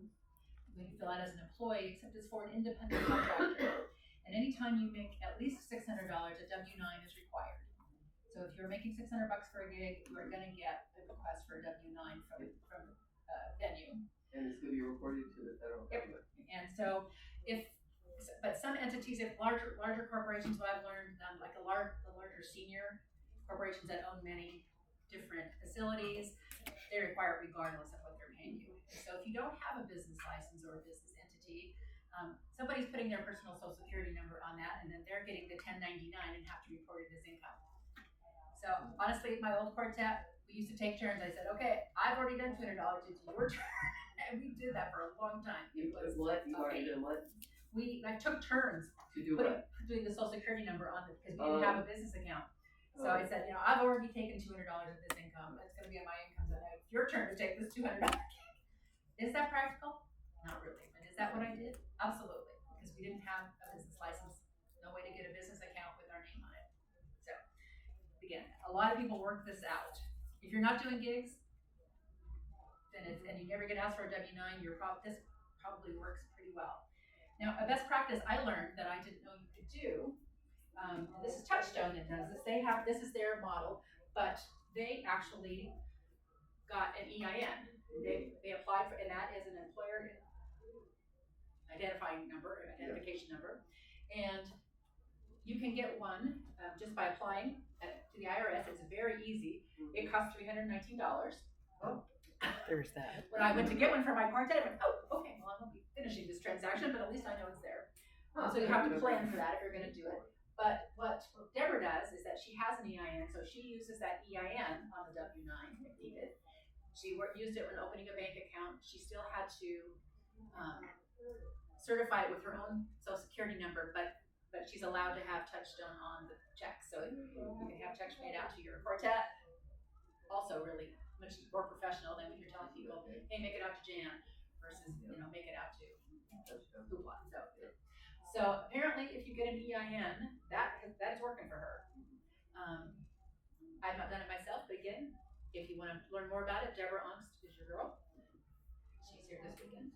when you fill out as an employee, except it's for an independent contractor. And anytime you make at least $600, a W-9 is required. So if you're making $600 for a gig, you are going to get a request for a W-9 from venue. And it's going to be reported to the federal government. And so but some entities, if larger corporations, what I've learned, like the larger senior corporations that own many different facilities, they require it regardless of what they're paying you. So if you don't have a business license or a business entity, somebody's putting their personal social security number on that, and then they're getting the 1099 and have to report it as income. So honestly, my old quartet, we used to take turns. I said, okay, I've already done $200, it's your turn. And we did that for a long time. You already done what? We took turns To do what? doing the social security number on it because we didn't have a business account. So I said, I've already taken $200 of this income. It's going to be on my income. So it's your turn to take this $200. Is that practical? Not really. But is that what I did? Absolutely. Because we didn't have a business license, no way to get a business account with our name on it. So again, a lot of people work this out. If you're not doing gigs, and you never get asked for a W-9, this probably works pretty well. Now, a best practice I learned that I didn't know you could do, this is Touchstone that does this. This is their model, but they actually got an EIN. They applied for, and that is an employer identification number, and you can get one just by applying to the IRS. It's very easy. It costs $319. Oh. There's that. When I went to get one for my quartet, I went, okay, well, I won't be finishing this transaction, but at least I know it's there. So you have to plan for that if you're going to do it. But what Deborah does is that she has an EIN, so she uses that EIN on the W-9 if needed. She used it when opening a bank account. She still had to certify it with her own social security number, but she's allowed to have Touchstone on the check. So you can have checks made out to your quartet. Also really much more professional than when you're telling people, hey, make it out to Jan versus, make it out to Hoopla. So apparently if you get an EIN, that's working for her. I've not done it myself, but again, if you want to learn more about it, Deborah Ongst is your girl. She's here this weekend.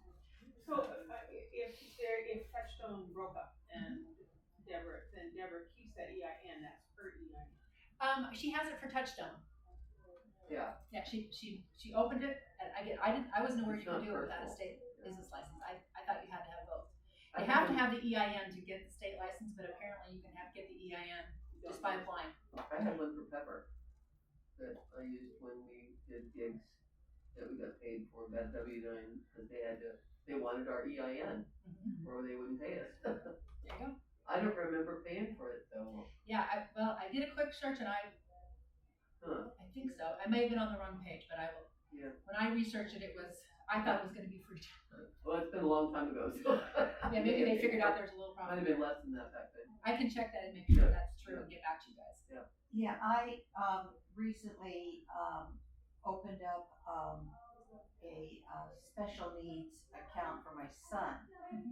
So if Touchstone broke up and Deborah keeps that EIN, that's her EIN. She has it for Touchstone. Yeah. Yeah, she opened it, and I wasn't aware you could do it without a state business license. I thought you had to have both. You have to have the EIN to get the state license, but apparently you can get the EIN just by applying. I had one for Pepper. that I used when we did gigs that we got paid for, that W-9, because they wanted our EIN, or they wouldn't pay us. There you go. I don't remember paying for it though. Yeah, I did a quick search and I think so. I may have been on the wrong page, but I will. Yeah. When I researched it, I thought it was gonna be free. Well, it's been a long time ago, so. Yeah, maybe they figured out there's a little Might problem. have been less than that back then. I can check that and make sure that's true and get back to you guys. Yeah, I, recently, opened up, a, special needs account for my son.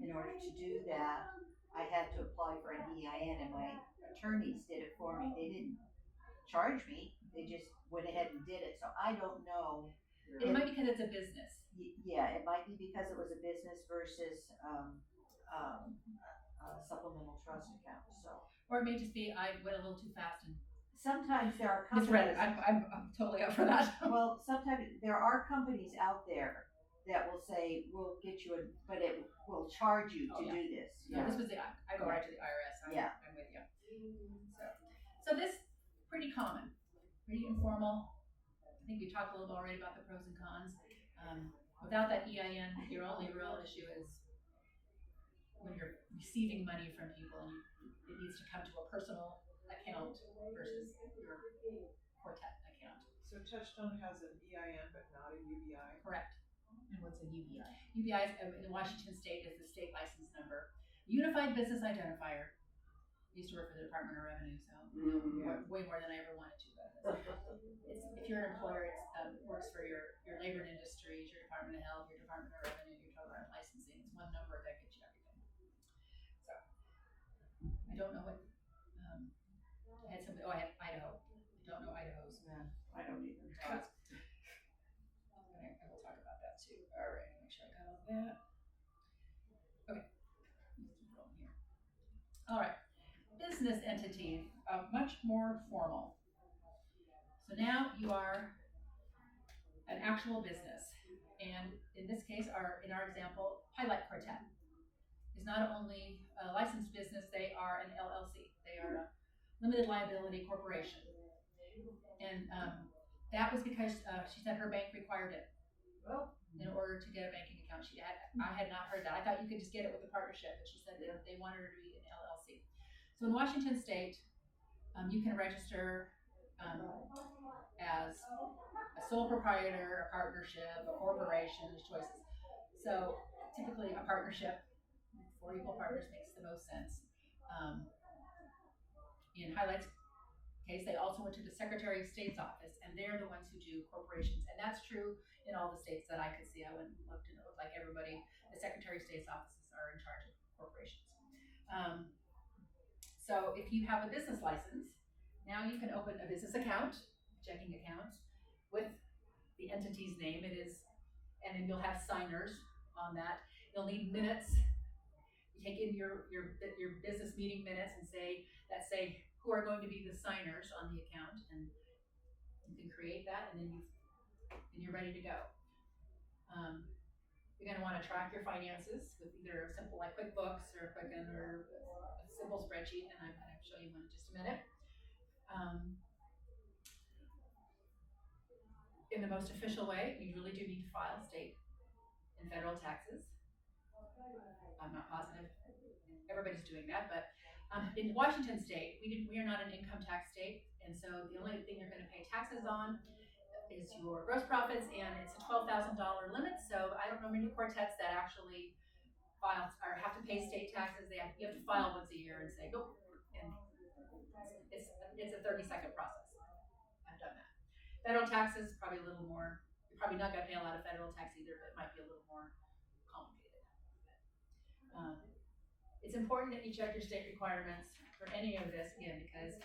In order to do that, I had to apply for an EIN and my attorneys did it for me. They didn't charge me, they just went ahead and did it, so I don't know. It might be because it's a business. Yeah, it might be because it was a business versus, a supplemental trust account, so. Or it may just be I went a little too fast and Sometimes there are misread companies. it. I'm totally up for that. Well, sometimes there are companies out there that will say, we'll get you but it will charge you to do this. No, this was I go right to the IRS. I'm with you. So this pretty common, pretty informal. I think we talked a little bit already about the pros and cons. Without that EIN, your only real issue is when you're receiving money from people and it needs to come to a personal account versus your Quartet account. So Touchstone has an EIN but not a UBI? Correct. And what's a UBI? UBI in Washington State is the state license number. Unified Business Identifier. Used to work for the Department of Revenue, so way more than I ever wanted to. But if you're an employer, it works for your labor and industries, your Department of Health, your Department of Revenue, your total licensing. It's one number that gets you everything. So I don't know what. I had somebody. Oh, I had Idaho. I don't know Idaho's. Yeah, I don't either. I will talk about that too. All right, make sure I got all that. Okay, let's keep going here. All right, business entity, much more formal. So now you are an actual business, and in this case, in our example, Highlight Quartet is not only a licensed business; they are an LLC. They are a limited liability corporation, and that was because she said her bank required it. Well, in order to get a banking account, I had not heard that. I thought you could just get it with the partnership, but she said that they wanted her to be an LLC. So in Washington State, you can register as a sole proprietor, a partnership, a corporation. There's choices. So typically, a partnership, 4 equal partners makes the most sense. In Highlight's case, they also went to the Secretary of State's office, and they're the ones who do corporations. And that's true in all the states that I could see. I went and looked, and it looked like everybody, the Secretary of State's offices are in charge of corporations. So if you have a business license, now you can open a business account, checking account, with the entity's name. And then you'll have signers on that. You'll need minutes. You take in your business meeting minutes and say who are going to be the signers on the account, and you can create that, and then you're ready to go. You're going to want to track your finances with either a simple like QuickBooks or Quicken or a simple spreadsheet, and I'm going to show you one in just a minute. In the most official way, you really do need to file state and federal taxes. I'm not positive everybody's doing that, but in Washington State, we are not an income tax state, and so the only thing you're going to pay taxes on is your gross profits, and it's a $12,000 limit. So I don't know many quartets that actually file or have to pay state taxes. You have to file once a year and say go, and it's a 30-second process. I've done that. Federal taxes probably a little more. You're probably not going to pay a lot of federal tax either, but it might be a little more complicated. It's important that you check your state requirements for any of this, again, because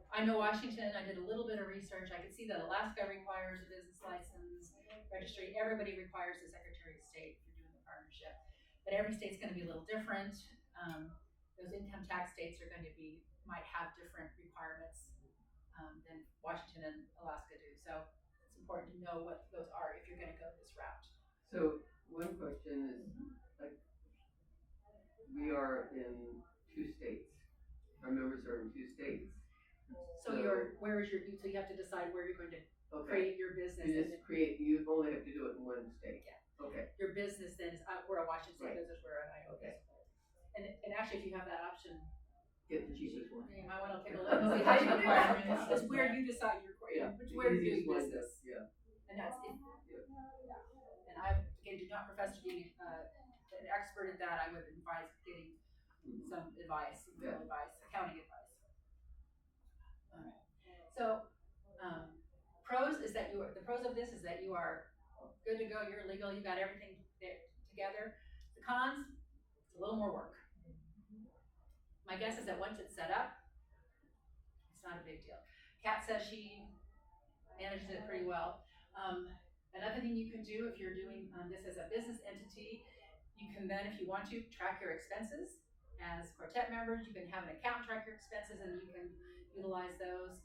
I know Washington, I did a little bit of research. I could see that Alaska requires a business license, registry. Everybody requires the Secretary of State for doing the partnership. But every state's going to be a little different. Those income tax states might have different requirements than Washington and Alaska do. So it's important to know what those are if you're going to go this route. So one question is, like, we are in 2 states. Our members are in 2 states. So where is your, so you have to decide where you're going to Okay. create your business. You just create, you only have to do it in one state. Yeah. Okay. Your business then is, we're a Washington State Right. business, we're an Idaho Okay. business. And actually, if you have that option, Get the cheapest one. you might want to take a look and see how you requirements. It's where you decide your, Yeah. where you do Easiest one to- business. Yeah. And that's it. Yeah. And I, again, do not profess to be an expert at that. I would advise getting some advice, some real advice, accounting advice. Alright. So, pros is that the pros of this is that you are good to go, you're legal, you got everything together. The cons, it's a little more work. My guess is that once it's set up, it's not a big deal. Kat says she manages it pretty well. Another thing you can do if you're doing this as a business entity, you can then, if you want to, track your expenses. As Quartet members, you can have an account track your expenses and you can utilize those.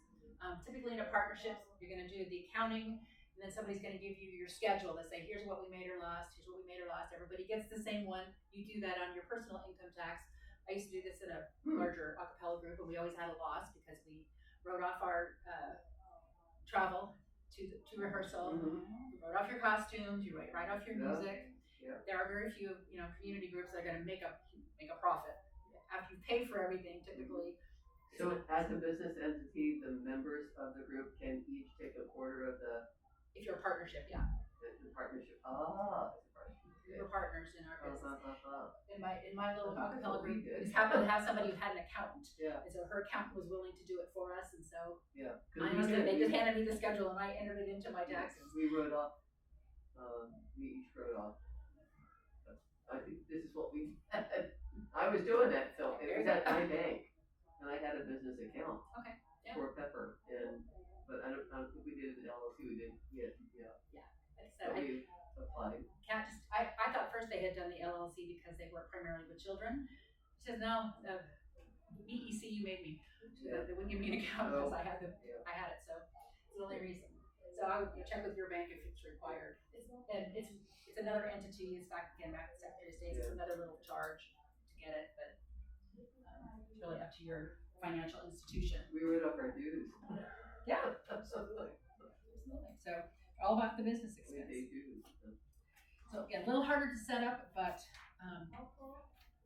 Typically in a partnership, you're going to do the accounting and then somebody's going to give you your schedule. They say, here's what we made her last, here's what we made her last. Everybody gets the same one. You do that on your personal income tax. I used to do this in a larger a cappella group and we always had a loss because we wrote off our travel to rehearsal. Mm-hmm. You wrote off your costumes, you write off your music. Yeah. There are very few, community groups that are going to make a profit after you pay for everything. Typically, So as a business entity, the members of the group can each take a quarter of the if you're a partnership, yeah, the partnership. Ah, it's a partnership. we're partners in our business. In my little That's acapella what we group, did. we just happened to have somebody who had an accountant, Yeah. and so her accountant was willing to do it for us, and so Yeah. they just handed me the schedule and I entered it into my taxes. We wrote off. We each wrote off. I think this is what we had. I was doing that, so it was at my bank, and I had a business account. Okay. Yeah. For Pepper, but I don't think we did it at LLC. We didn't yet. Yeah. Like I So said, we applied. Kat just, I thought first they had done the LLC because they work primarily with children. She says, no, BEC you made me. They wouldn't give me an account because I had it, so it's the only reason. So I would check with your bank if it's required. It's another entity, it's back to the Secretary of State, it's another little charge to get it, but it's really up to your financial institution. We wrote off our dues. Yeah, Absolutely. so all about the business We expense. paid dues. So again, a little harder to set up, but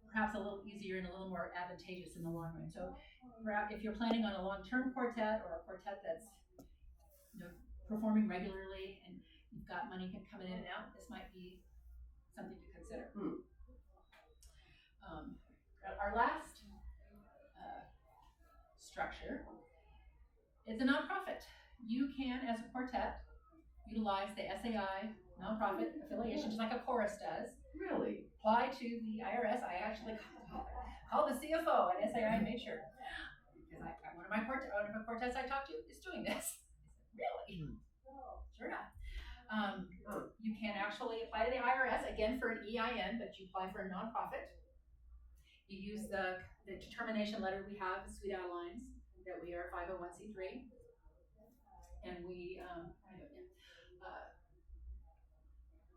perhaps a little easier and a little more advantageous in the long run. So perhaps if you're planning on a long-term quartet or a quartet that's performing regularly and you've got money coming in and out, this might be something to consider. Our last structure is a nonprofit. You can, as a quartet, utilize the SAI nonprofit affiliation, just like a chorus does. Really? Apply to the IRS. I actually called the CFO at SAI and made sure. Because one of the quartets I talked to is doing this. Really? Sure enough. You can actually apply to the IRS, again for an EIN, but you apply for a nonprofit. You use the determination letter we have, the Sweet Outlines, that we are 501c3. And we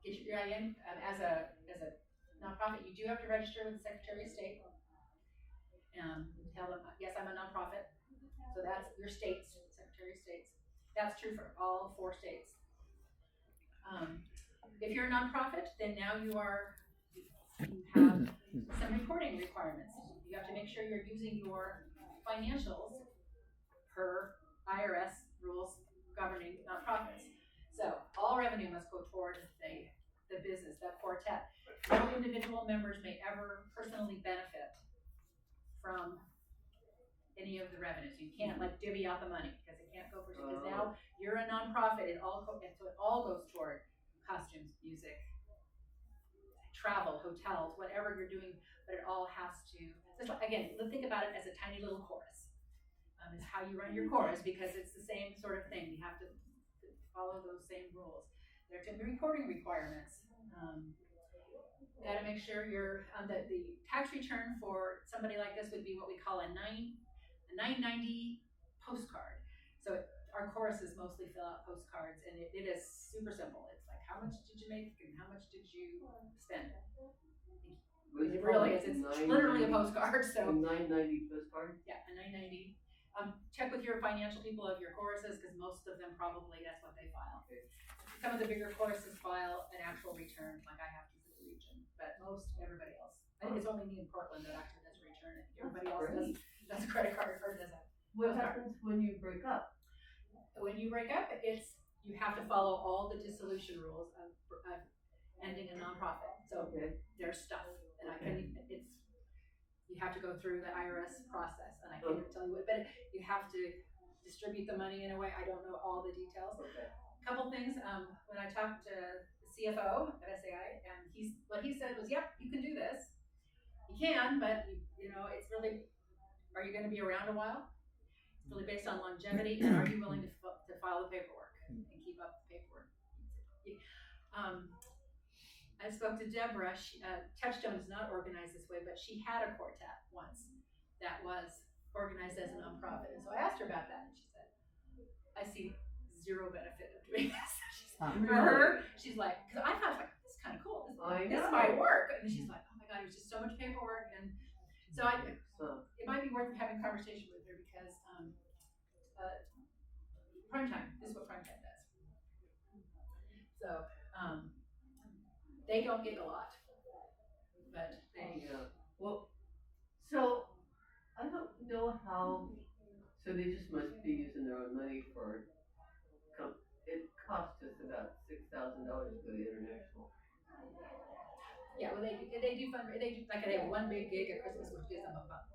get your EIN as a nonprofit. You do have to register with the Secretary of State. Tell them, yes, I'm a nonprofit. So that's your states, Secretary of State's. That's true for all 4 states. If you're a nonprofit, then now you have some reporting requirements. You have to make sure you're using your financials per IRS rules governing nonprofits. So all revenue must go toward the business, that quartet. No individual members may ever personally benefit from any of the revenues. You can't divvy out the money because it can't go for because now you're a nonprofit. So it all goes toward costumes, music, travel, hotels, whatever you're doing. But it all has to. Again, think about it as a tiny little chorus. Is how you run your chorus because it's the same sort of thing. You have to follow those same rules. There are reporting requirements. You got to make sure that the tax return for somebody like this would be what we call a 990 postcard. So our choruses mostly fill out postcards, and it is super simple. It's like how much did you make and how much did you spend. It really is. It's literally a postcard. So a 990 postcard. Yeah, a 990. Check with your financial people of your choruses, because most of them probably, that's what they file. Some of the bigger choruses file an actual return, like I have to for the region, but everybody else. I think it's only me in Portland that actually does a return. I think everybody else does a credit card or does that. What happens when you break up? When you break up, you have to follow all the dissolution rules of ending a nonprofit. So there's stuff, and you have to go through the IRS process, and I can't even tell you what, but you have to distribute the money in a way. I don't know all the details. Couple things. When I talked to the CFO at SAI, and what he said was, "Yep, you can do this. You can, but it's really, are you going to be around a while? It's really based on longevity, and are you willing to file the paperwork and keep up the paperwork?" I spoke to Deborah. Touchstone is not organized this way, but she had a quartet once that was organized as a nonprofit, and so I asked her about that, and she said, "I see zero benefit of doing this." For her, she's like, because I thought, this is kind of cool. This is my work, and she's like, "Oh my God, it was just so much paperwork," and so it might be worth having a conversation with her, because primetime. This is what primetime does. So they don't get a lot, but they. Well, so I don't know how. So they just must be using their own money for. It cost us about $6,000 to go to international. Yeah, well, they do fundraising. They have one big gig at Christmas, which gives them about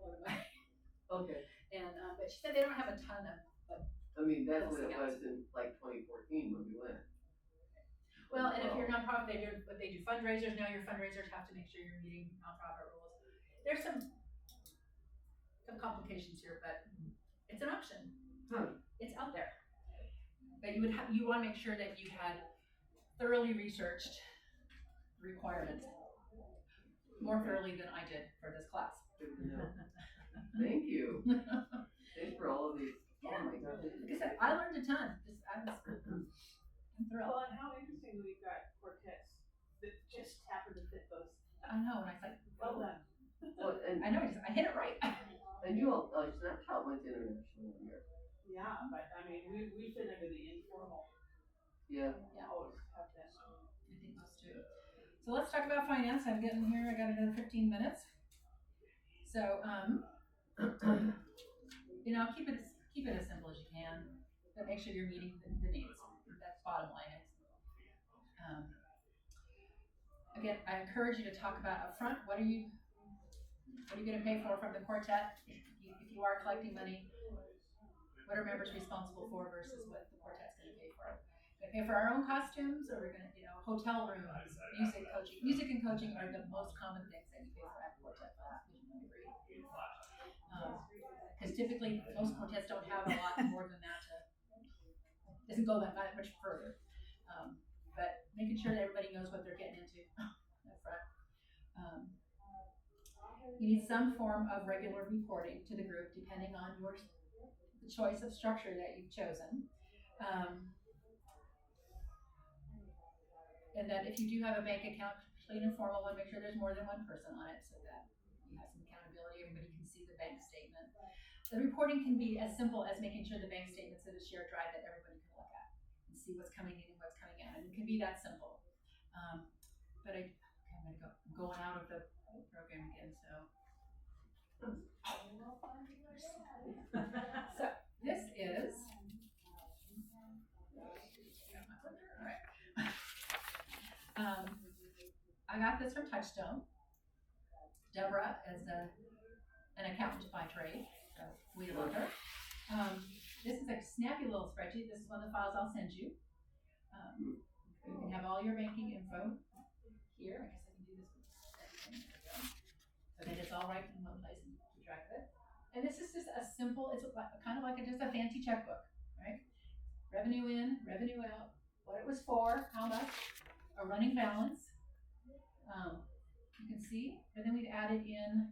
Okay. And but she said they don't have a ton of. I mean, that's what it was in like 2014 when we went. Well, and if you're a nonprofit, they do fundraisers. Now your fundraisers have to make sure you're meeting nonprofit rules. There's some complications here, but it's an option. It's out there. But you want to make sure that you had thoroughly researched the requirements more thoroughly than I did for this class. Thank you. Thanks for all of these. Yeah. Oh my God. Like I said, I learned a ton. I'm thrilled. Well, and how interesting that we've got quartets that just happen to fit those. I know, and I was like, well done. Well, and I know, I hit it right. And you all, Snapchat went to international one year. Yeah, but I mean, we fit into the informal. Yeah. Always have that. I think those two. So let's talk about finance. I'm getting here. I got another 15 minutes. So, keep it as simple as you can, but make sure you're meeting the needs. That's bottom line. Again, I encourage you to talk about upfront. What are you going to pay for from the quartet? If you are collecting money, what are members responsible for versus what the quartet's going to pay for? Going to pay for our own costumes, or we're going to, hotel rooms, music coaching. Music and coaching are the most common things that you pay for at quartet. Because typically most quartets don't have a lot more than that. Doesn't go that much further. But making sure that everybody knows what they're getting into up front. You need some form of regular reporting to the group, depending on the choice of structure that you've chosen. And that if you do have a bank account, particularly an informal one, make sure there's more than one person on it, so that you have some accountability. Everybody can see the bank statement. The reporting can be as simple as making sure the bank statement's in a shared drive that everybody can look at and see what's coming in and what's coming out. And it can be that simple. But I'm going out of the program again, so. So this is. All right. I got this from Touchstone. Deborah is an accountant by trade, so we love her. This is a snappy little spreadsheet. This is one of the files I'll send you. You can have all your banking info here. I guess I can do this with everything. There we go. So that it's all right in one place and keep track of it. And this is just a simple, it's kind of like just a fancy checkbook, right? Revenue in, revenue out, what it was for, how much, a running balance. You can see, and then we've added in,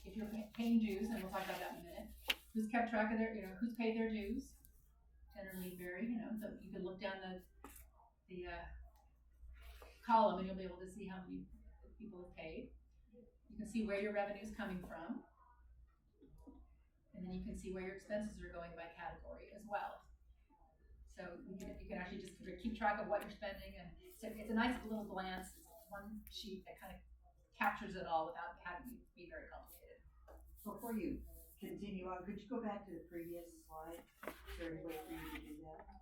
if you're paying dues, and we'll talk about that in a minute, who's kept track of who's paid their dues, generally vary, so you can look down the column and you'll be able to see how many people have paid. You can see where your revenue is coming from. And then you can see where your expenses are going by category as well. So you can actually just keep track of what you're spending, and it's a nice little glance. It's one sheet that kind of captures it all without having to be very complicated. Before you continue on, could you go back to the previous slide? Is there any way for you to do that? I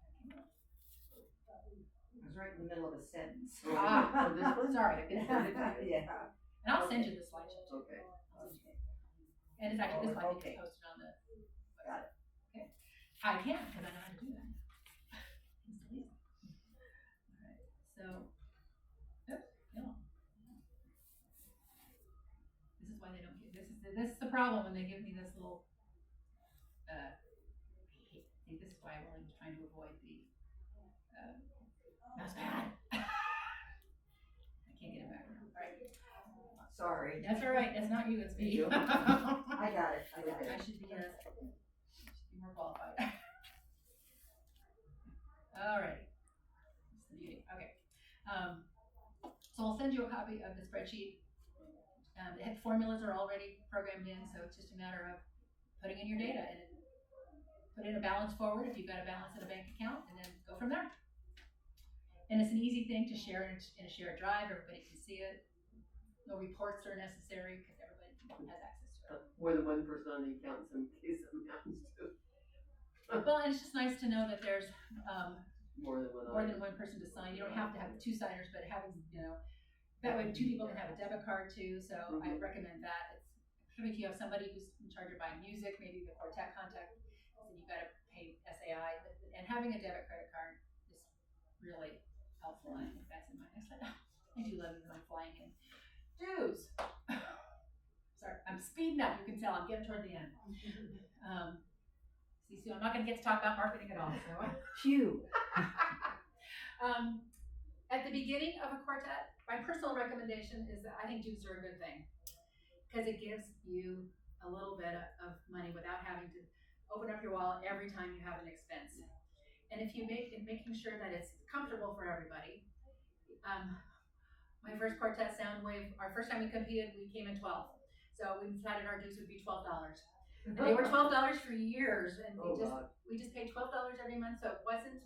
was right in the middle of a sentence. Oh, this one? Sorry, I can send it to you. Yeah. And I'll send you the slideshow too. Okay. And it's actually, this might Okay. be posted on the Got website. Okay. I can, because I know how to do that. Alright, so, oops, no. This is why they don't get, this is the problem when they give me this little, I think this is why I really was trying to avoid the, mouse pad. I can't get it back now. Alright. Sorry. That's alright, that's not you, it's me. You. I got it. I should be more qualified. Alrighty. That's the beauty. Okay. So I'll send you a copy of the spreadsheet. The formulas are already programmed in, so it's just a matter of putting in your data and put in a balance forward if you've got a balance in a bank account, and then go from there. And it's an easy thing to share in a shared drive. Everybody can see it. No reports are necessary because everybody has access to it. More than one person on the account, in some case something happens to. Well, and it's just nice to know that there's More than one. more than one person to sign. You don't have to have two signers, but having, that way two people can have a debit card too, so I recommend that. It's if you have somebody who's in charge of buying music, maybe the Quartet contact, then you've got to pay SAI, and having a debit credit card is really helpful. I think that's in my next slide. I do love you when I'm flying in. Dues. Sorry, I'm speeding up, you can tell, I'm getting toward the end. So I'm not gonna get to talk about marketing at all, so. Phew. At the beginning of a quartet, my personal recommendation is that I think dues are a good thing. Because it gives you a little bit of money without having to open up your wallet every time you have an expense. And if you making sure that it's comfortable for everybody. My first quartet Soundwave, our first time we competed, we came in 12th. So we decided our dues would be $12. And they were $12 for years, and we just paid $12 every month, so it wasn't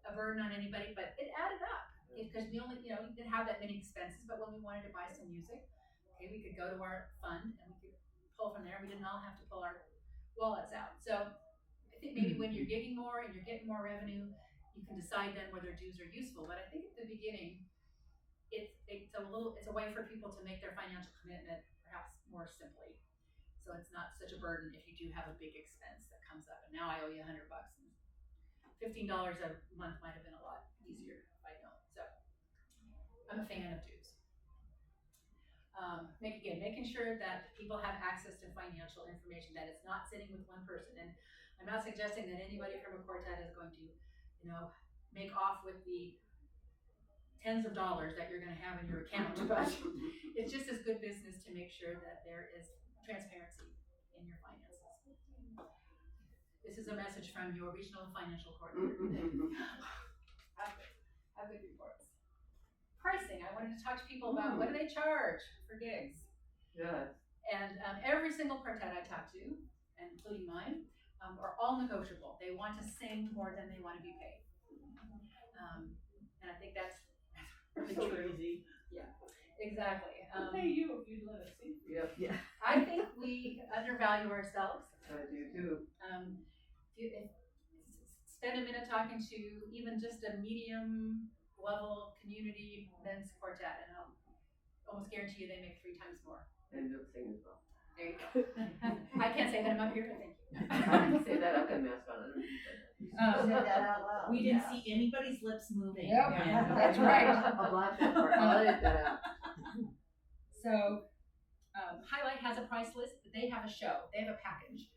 a burden on anybody, but it added up. Because we only, we didn't have that many expenses, but when we wanted to buy some music, okay, we could go to our fund and we could pull from there. We didn't all have to pull our wallets out. So I think maybe when you're gigging more and you're getting more revenue, you can decide then whether dues are useful. But I think at the beginning, it's a way for people to make their financial commitment perhaps more simply. So it's not such a burden if you do have a big expense that comes up. And now I owe you $100, and $15 a month might have been a lot easier if I don't. So I'm a fan of dues. Making sure that people have access to financial information, that it's not sitting with one person. And I'm not suggesting that anybody from a quartet is going to, make off with the tens of dollars that you're going to have in your account, but it's just as good business to make sure that there is transparency in your finances. This is a message from your regional financial coordinator. Have good reports. Pricing. I wanted to talk to people about what do they charge for gigs. Yes. And every single quartet I talk to, and including mine, are all negotiable. They want to sing more than they want to be paid. And I think that's really So true. easy. Yeah, exactly. We'll pay you if you'd let us sing. Yep. Yeah. I think we undervalue ourselves. I do too. Spend a minute talking to even just a medium level community men's quartet, and I'll almost guarantee you they make 3 times more. And don't sing as well. There you go. I can't say that I'm up here, but thank you. I didn't say that. I've got a mask on. I don't need Said that out loud. We didn't see anybody's lips moving. Yep. Yeah. That's right. I'll block that part. I'll edit that out. So, Highlight has a price list, but they have a show. They have a package.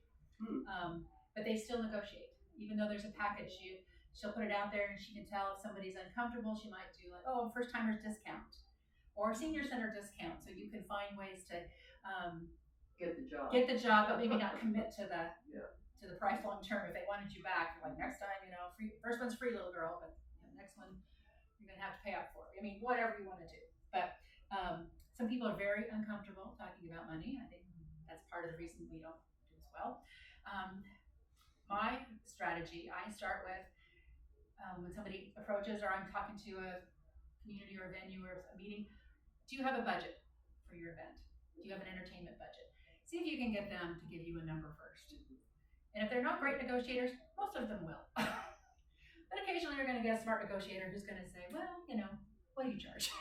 But they still negotiate. Even though there's a package, she'll put it out there and she can tell if somebody's uncomfortable. She might do like, first timers discount or senior center discount. So you can find ways to Get the job. but maybe not commit to the price long term. If they wanted you back, like next time, free, first one's free, little girl, but next one you're gonna have to pay up for. I mean, whatever you want to do. But some people are very uncomfortable talking about money. I think that's part of the reason we don't do as well. My strategy, I start with when somebody approaches or I'm talking to a community or a venue or a meeting, do you have a budget for your event? Do you have an entertainment budget? See if you can get them to give you a number first. And if they're not great negotiators, most of them will. But occasionally you're going to get a smart negotiator who's going to say, well, what do you charge?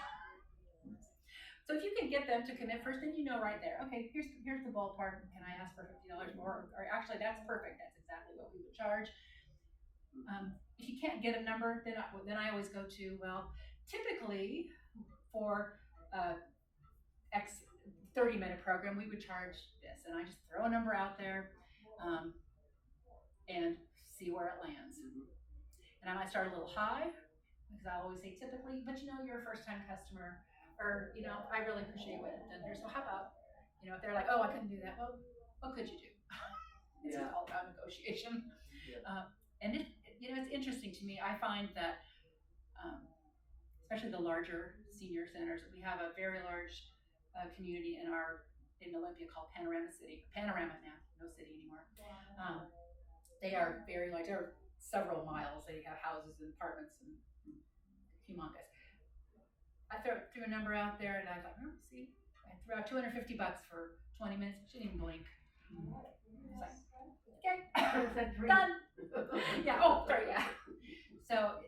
So if you can get them to commit first, then you know right there, okay, here's the ballpark. Can I ask for $50 more? Or actually, that's perfect. That's exactly what we would charge. If you can't get a number, then I always go to, well, typically for X 30-minute program, we would charge this, and I just throw a number out there and see where it lands. And I might start a little high because I always say typically, but you're a first-time customer, or I really appreciate what you've done here. So how about if they're like, oh, I couldn't do that, well, what could you do? It's just all about negotiation. And it's interesting to me. I find that especially the larger senior centers, we have a very large community in Olympia called Panorama City. Panorama now, no city anymore. They are very large. They're several miles. They have houses and apartments and humongous. I threw a number out there, and I thought, see, I threw out $250 for 20 minutes. She didn't even blink. It's like, okay, done. Yeah. Oh, sorry. Yeah. So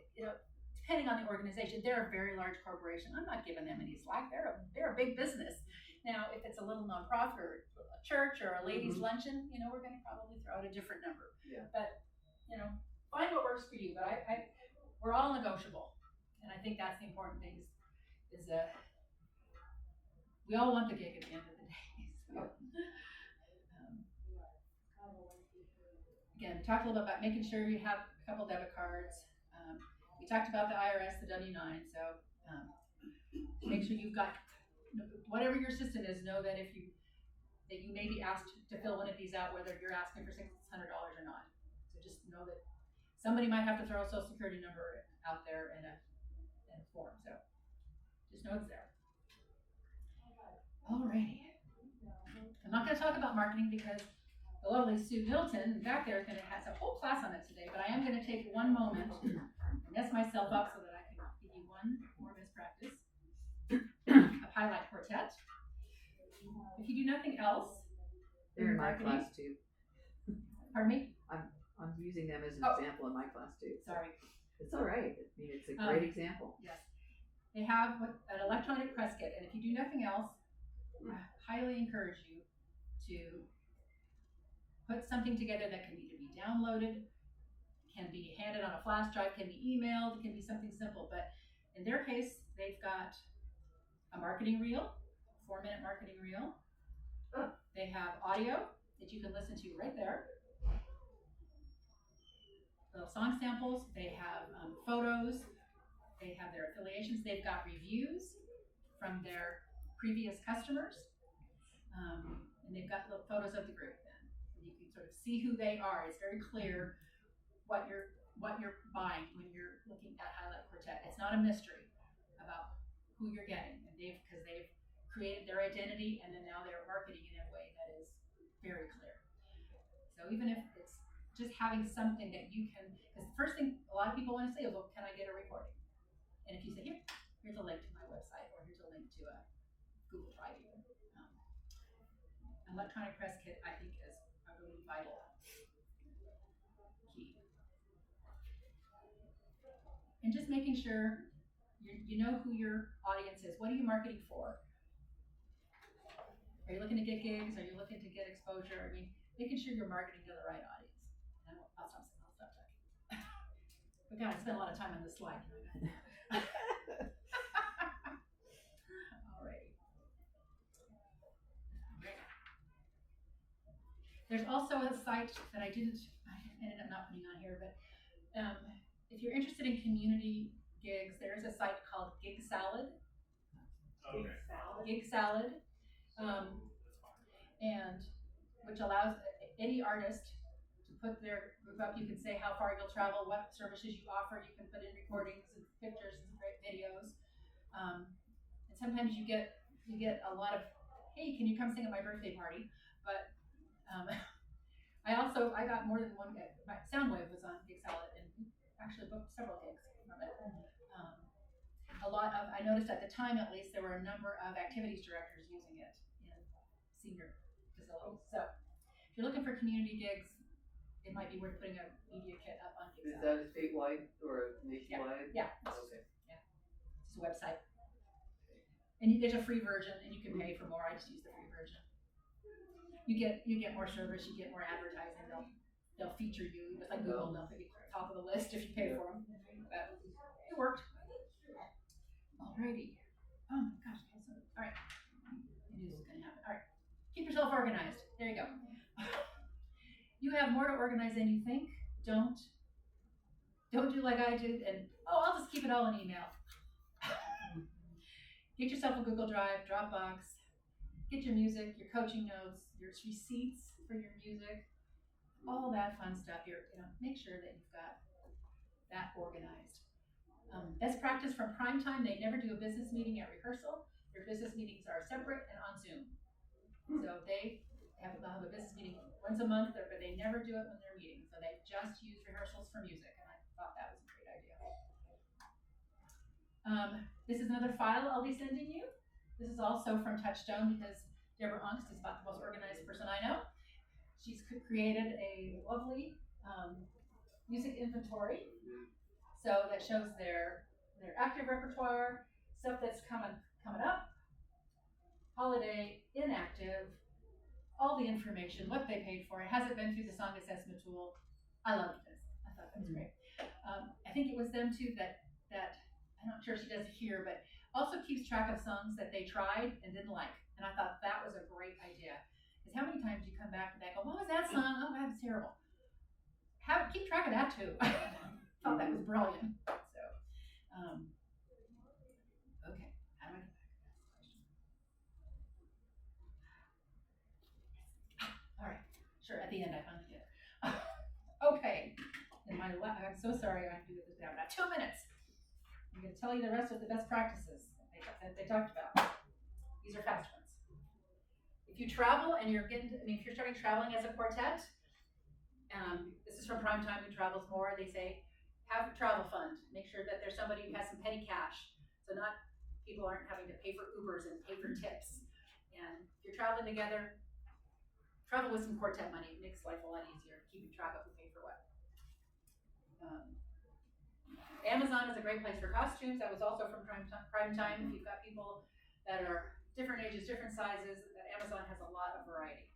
depending on the organization, they're a very large corporation. I'm not giving them any slack. They're a big business. Now, if it's a little nonprofit or a church or a ladies' luncheon, we're going to probably throw out a different number. Yeah. But find what works for you. But we're all negotiable, and I think that's the important thing. Is we all want the gig at the end of the day. So, again, we talked a little bit about making sure you have a couple debit cards. We talked about the IRS, the W-9. So make sure you've got whatever your system is. Know that that you may be asked to fill one of these out, whether you're asking for $600 or not. So just know that somebody might have to throw a social security number out there in a form. So just know it's there. Alrighty. I'm not going to talk about marketing because the lovely Sue Middleton back there has a whole class on it today, but I am going to take one moment and mess myself up so that I can give you one more best practice of highlight quartet. If you do nothing else, they're in my marketing, class too. Pardon me? I'm using them as an example in my class too. Sorry. It's all right. I mean, it's a great example. Yes. They have an electronic press kit, and if you do nothing else, I highly encourage you to put something together that can either be downloaded, can be handed on a flash drive, can be emailed, can be something simple. But in their case, they've got a marketing reel, 4-minute marketing reel. They have audio that you can listen to right there. Little song samples. They have photos. They have their affiliations. They've got reviews from their previous customers. And they've got little photos of the group then. So you can sort of see who they are. It's very clear what you're buying when you're looking at Highlight Quartet. It's not a mystery about who you're getting. And because they've created their identity and then now they're marketing in a way that is very clear. So even if it's just having something that you can, because the first thing a lot of people want to say is, well, can I get a recording? And if you say, here's a link to my website, or here's a link to a Google Drive even. Electronic press kit, I think, is a really vital key. And just making sure you know who your audience is. What are you marketing for? Are you looking to get gigs? Are you looking to get exposure? I mean, making sure you're marketing to the right audience. And I'll stop talking. But God, I spent a lot of time on this slide. Alrighty. There's also a site that I ended up not putting on here, but if you're interested in community gigs, there is a site called Gig Salad. Okay. Gig Salad, and which allows any artist to put their group up. You can say how far you'll travel, what services you offer. You can put in recordings and pictures and great videos. And sometimes you get a lot of, hey, can you come sing at my birthday party? But I got more than one gig. My Soundwave was on Gig Salad and actually booked several gigs from it. I noticed at the time at least there were a number of activities directors using it in senior facilities. So if you're looking for community gigs, it might be worth putting a media kit up on Gig Is Salad. that a statewide or nationwide? Yeah. Okay. It's a website. And there's a free version and you can pay for more. I just use the free version. You get more service, you get more advertising. They'll feature you, just like Google. They'll put you at the top of the list if you pay for them. But it worked. Alrighty. Oh my gosh. All right. I knew this was gonna happen. All right. Keep yourself organized. There you go. You have more to organize than you think. Don't do like I did and I'll just keep it all in email. Get yourself a Google Drive, Dropbox. Get your music, your coaching notes, your receipts for your music, all that fun stuff. Make sure that you've got that organized. Best practice from prime time, they never do a business meeting at rehearsal. Their business meetings are separate and on Zoom. So they'll have a business meeting once a month, but they never do it when they're meeting. So they just use rehearsals for music, and I thought that was a great idea. This is another file I'll be sending you. This is also from Touchstone because Deborah Ongst is about the most organized person I know. She's created a lovely music inventory. So that shows their active repertoire, stuff that's coming up, holiday, inactive, all the information, what they paid for it. Has it been through the song assessment tool? I loved this. I thought that was great. I think it was them too that I'm not sure she does it here, but also keeps track of songs that they tried and didn't like. And I thought that was a great idea. Because how many times do you come back to that and go, what was that song? Oh, that was terrible. Keep track of that too. Thought that was brilliant. So, okay. How do I get back to that question? All right. Sure. At the end, I found it. Okay. I'm so sorry I have to do this now. About 2 minutes. I'm going to tell you the rest of the best practices that they talked about. These are fast ones. If you travel and if you're starting traveling as a quartet, this is from Prime Time Who Travels More. They say, have a travel fund. Make sure that there's somebody who has some petty cash. So people aren't having to pay for Ubers and pay for tips. And if you're traveling together, travel with some quartet money. It makes life a lot easier, keeping track of who paid for what. Amazon is a great place for costumes. That was also from Prime Time. If you've got people that are different ages, different sizes, that Amazon has a lot of variety.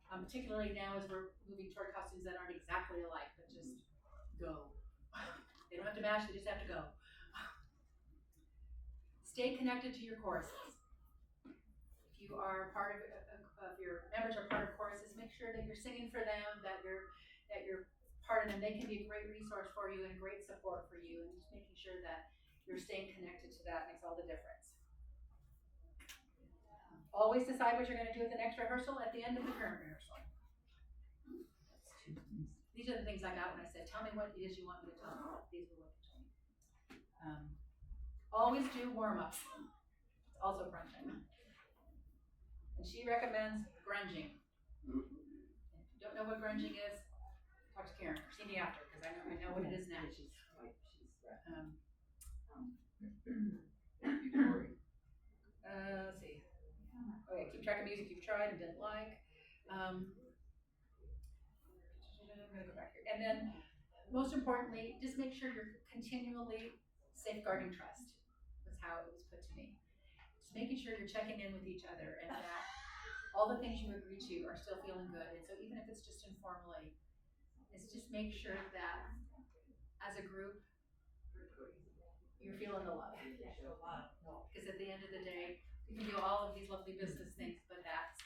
Particularly now as we're moving toward costumes that aren't exactly alike, but just go. They don't have to match, they just have to go. Stay connected to your choruses. If you are part of your members are part of choruses, make sure that you're singing for them, that you're part of them. They can be a great resource for you and a great support for you, and just making sure that you're staying connected to that makes all the difference. Always decide what you're going to do at the next rehearsal at the end of the current rehearsal. These are the things I got when I said, tell me what it is you want me to tell you. These are what you told me. Always do warm-ups. It's also prime time. And she recommends grunging. If you don't know what grunging is, talk to Karen or see me after, because I know what it is now. Let's see. Okay, keep track of music you've tried and didn't like. I'm gonna go back here. And then, most importantly, just make sure you're continually safeguarding trust. That's how it was put to me. Just making sure you're checking in with each other and that all the things you agree to are still feeling good. And so even if it's just informally, it's just make sure that as a group, you're feeling the love. Because at the end of the day, we can do all of these lovely business things, but that's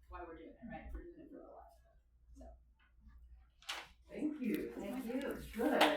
why we're doing it, right? We're doing it for the love. So. Thank you. Good.